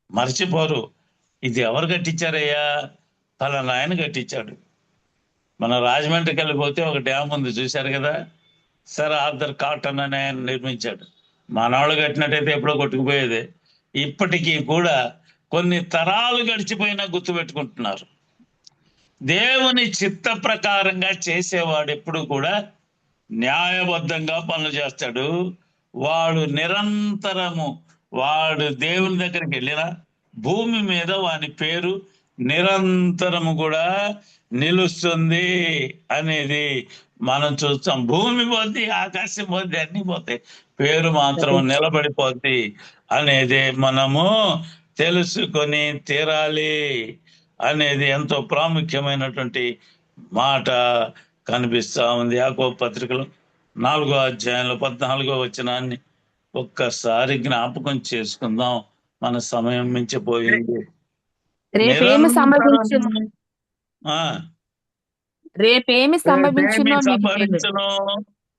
మర్చిపోరు. ఇది ఎవరు కట్టించారయ్యా? పలానా ఆయన కట్టించాడు. మన రాజమండ్రికి వెళ్ళిపోతే ఒక డ్యామ్ ఉంది, చూశారు కదా, సర్ ఆర్థర్ కాటన్ అనే ఆయన నిర్మించాడు. మనవాళ్ళు కట్టినట్టయితే ఎప్పుడో కొట్టుకుపోయేది. ఇప్పటికీ కూడా కొన్ని తరాలు గడిచిపోయినా గుర్తుపెట్టుకుంటున్నారు. దేవుని చిత్త ప్రకారంగా చేసేవాడు ఎప్పుడు కూడా న్యాయబద్ధంగా పనులు చేస్తాడు. వాడు నిరంతరము, వాడు దేవుని దగ్గరికి వెళ్ళినా భూమి మీద వాని పేరు నిరంతరము కూడా నిలుస్తుంది అనేది మనం చూస్తాం. భూమి పోద్ది, ఆకాశం పోద్ది, అన్ని పోతాయి, పేరు మాత్రం నిలబడిపోద్ది అనేది మనము తెలుసుకొని తీరాలి అనేది ఎంతో ప్రాముఖ్యమైనటువంటి మాట కనిపిస్తా ఉంది. యాకోబు పత్రికలో 4వ అధ్యాయంలో 14వ వచనాన్ని ఒక్కసారి జ్ఞాపకం చేసుకుందాం. మన సమయం మించిపోయింది. రేపేమి సంభవించు నిరంతరం ఆ, రేపేమి రేపేమి సంభవించునో మీకు తెలియదు. సంభవించునో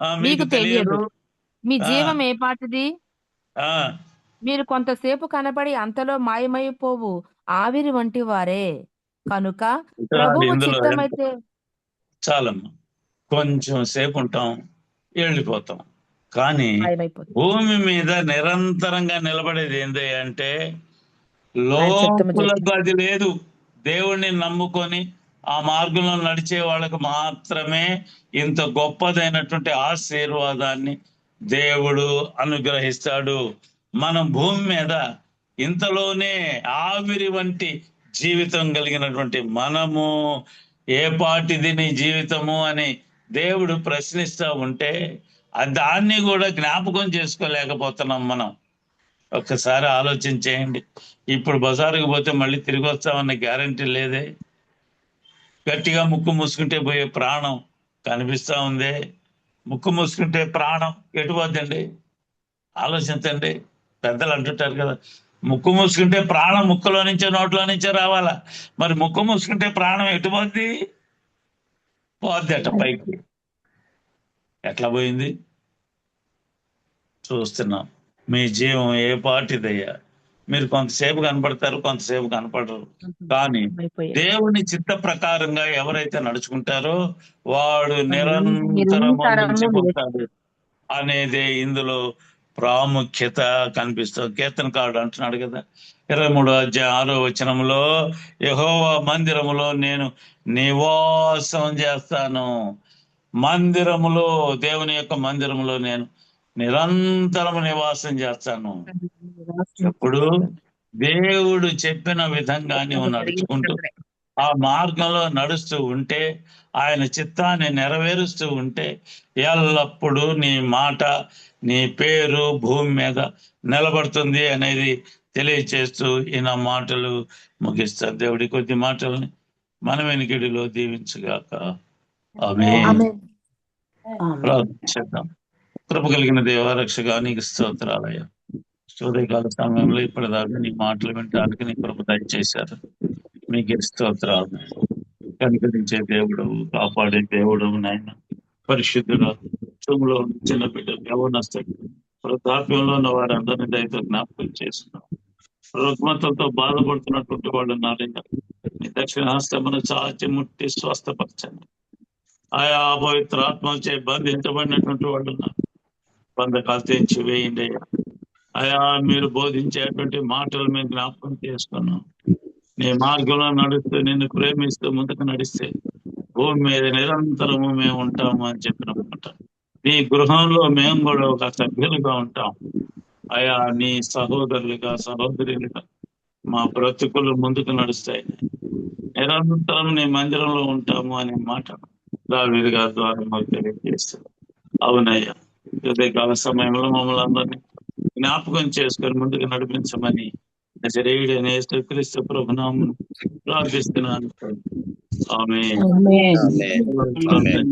మీకు మీకు తెలియదు. తెలియదు. మీ ఆ, జీవం ఏపాటిది? ఆ, మీరు కొంతసేపు కనబడి అంతలో మాయమైపోవు ఆవిరి వంటి వారే. కనుక చాలు ప్రభువు ఇందులో చిత్తమైతే చాలమ్మా. కొంచెం సేపు ఉంటాం, వెళ్ళిపోతాం. కానీ మాయమైపోతుంది. భూమి మీద నిరంతరంగా నిలబడేది ఏంటి అంటే ఆయన చిత్తము చేసి లోకులకు అది లేదు. దేవుణ్ణి నమ్ముకొని ఆ మార్గంలో నడిచే వాళ్ళకు మాత్రమే ఇంత గొప్పదైనటువంటి ఆశీర్వాదాన్ని దేవుడు అనుగ్రహిస్తాడు. మనం భూమి మీద ఇంతలోనే ఆవిరి వంటి జీవితం కలిగినటువంటి మనము ఏ పాటిది నీ జీవితము అని దేవుడు ప్రశ్నిస్తూ ఉంటే దాన్ని కూడా జ్ఞాపకం చేసుకోలేకపోతున్నాం మనం. ఒక్కసారి ఆలోచన చేయండి. ఇప్పుడు బజారుకు పోతే మళ్ళీ తిరిగి వస్తామన్న గ్యారంటీ లేదే. గట్టిగా ముక్కు మూసుకుంటే పోయే ప్రాణం కనిపిస్తా ఉందే. ముక్కు మూసుకుంటే ప్రాణం ఎటు పోద్దండి? ఆలోచించండి. పెద్దలు అంటుంటారు కదా, ముక్కు మూసుకుంటే ప్రాణం ముక్కులో నుంచే నోట్లో నుంచే రావాలా. మరి ముక్కు మూసుకుంటే ప్రాణం ఎటు పోద్ది? పోద్ది అట పైకి. ఎట్లా పోయింది చూస్తున్నాం. మీ జీవం ఏ పాటిదయ్యా? మీరు కొంతసేపు కనపడతారు, కొంతసేపు కనపడరు. కానీ దేవుని చిత్త ప్రకారంగా ఎవరైతే నడుచుకుంటారో వాడు నిరంతరము నిలిచిపోతాడు అనేది ఇందులో ప్రాముఖ్యత కనిపిస్తుంది. కీర్తనకారుడు అంటున్నాడు కదా 23:6 యెహోవా మందిరములో నేను నివాసం చేస్తాను. మందిరములో, దేవుని యొక్క మందిరములో నేను నిరంతరము నివాసం చేస్తాను. ఎప్పుడు దేవుడు చెప్పిన విధంగా నువ్వు నడుచుకుంటూ ఆ మార్గంలో నడుస్తూ ఉంటే, ఆయన చిత్తాన్ని నెరవేరుస్తూ ఉంటే ఎల్లప్పుడూ నీ మాట, నీ పేరు భూమి మీద నిలబడుతుంది అనేది తెలియచేస్తూ ఈయన మాటలు ముగిస్తారు. దేవుడి కొద్ది మాటల్ని మన వెనుకడిలో దీవించుగాక. ఆమేన్. ప్రార్థించేద్దాం. కృప కలిగిన దేవ రక్షగా నీకు స్తోత్రాలయ్యా. ఉదయకాల సమయంలో ఇప్పటిదాకా నీ మాటలు వినడానికి నీ కృప దయచేశారు. మీకు స్తోత్రాలు. కనికరించే దేవుడు, కాపాడే దేవుడు నాయన. పరిశుద్ధుడు చుమ్ములో చిన్న బిడ్డలు యవనస్తులు వృద్ధాప్యంలో ఉన్న వారందరినీ దయతో జ్ఞాపకం చేస్తున్నాం. రుగ్మతలతో బాధపడుతున్నటువంటి వాళ్ళు నాలుగు నీ దక్షిణ హస్తమును చాచి ముట్టి స్వస్థపరచండి. ఆయా పవిత్రాత్మచే బంధించబడినటువంటి వాళ్ళు ఉన్నారు. బంధకాలు తెంచి వేయండి అయ్యా. అయా మీరు బోధించేటువంటి మాటలు మేము జ్ఞాపకం చేసుకున్నాం. నీ మార్గంలో నడుస్తూ నిన్ను ప్రేమిస్తూ ముందుకు నడిస్తే భూమి మీద నిరంతరము మేము ఉంటాము అని చెప్పినమాట. నీ గృహంలో మేము కూడా ఒక సభ్యులుగా ఉంటాం. అయా నీ సహోదరులుగా, సహోదరులుగా మా బ్రతుకులు ముందుకు నడుస్తాయి. నిరంతరం నీ మందిరంలో ఉంటాము అనే మాట దావీదు గారి ద్వారా మాకు తెలియజేస్తారు. అవునయ్యా, ఉదయకాల సమయంలో మమ్మల్ని అందరినీ జ్ఞాపకం చేసుకొని ముందుకు నడిపించమని నజరేయుడైన యేసుక్రీస్తు ప్రభునామమున ప్రార్థిస్తున్నాను. ఆమేన్. ఆమేన్. ఆమేన్.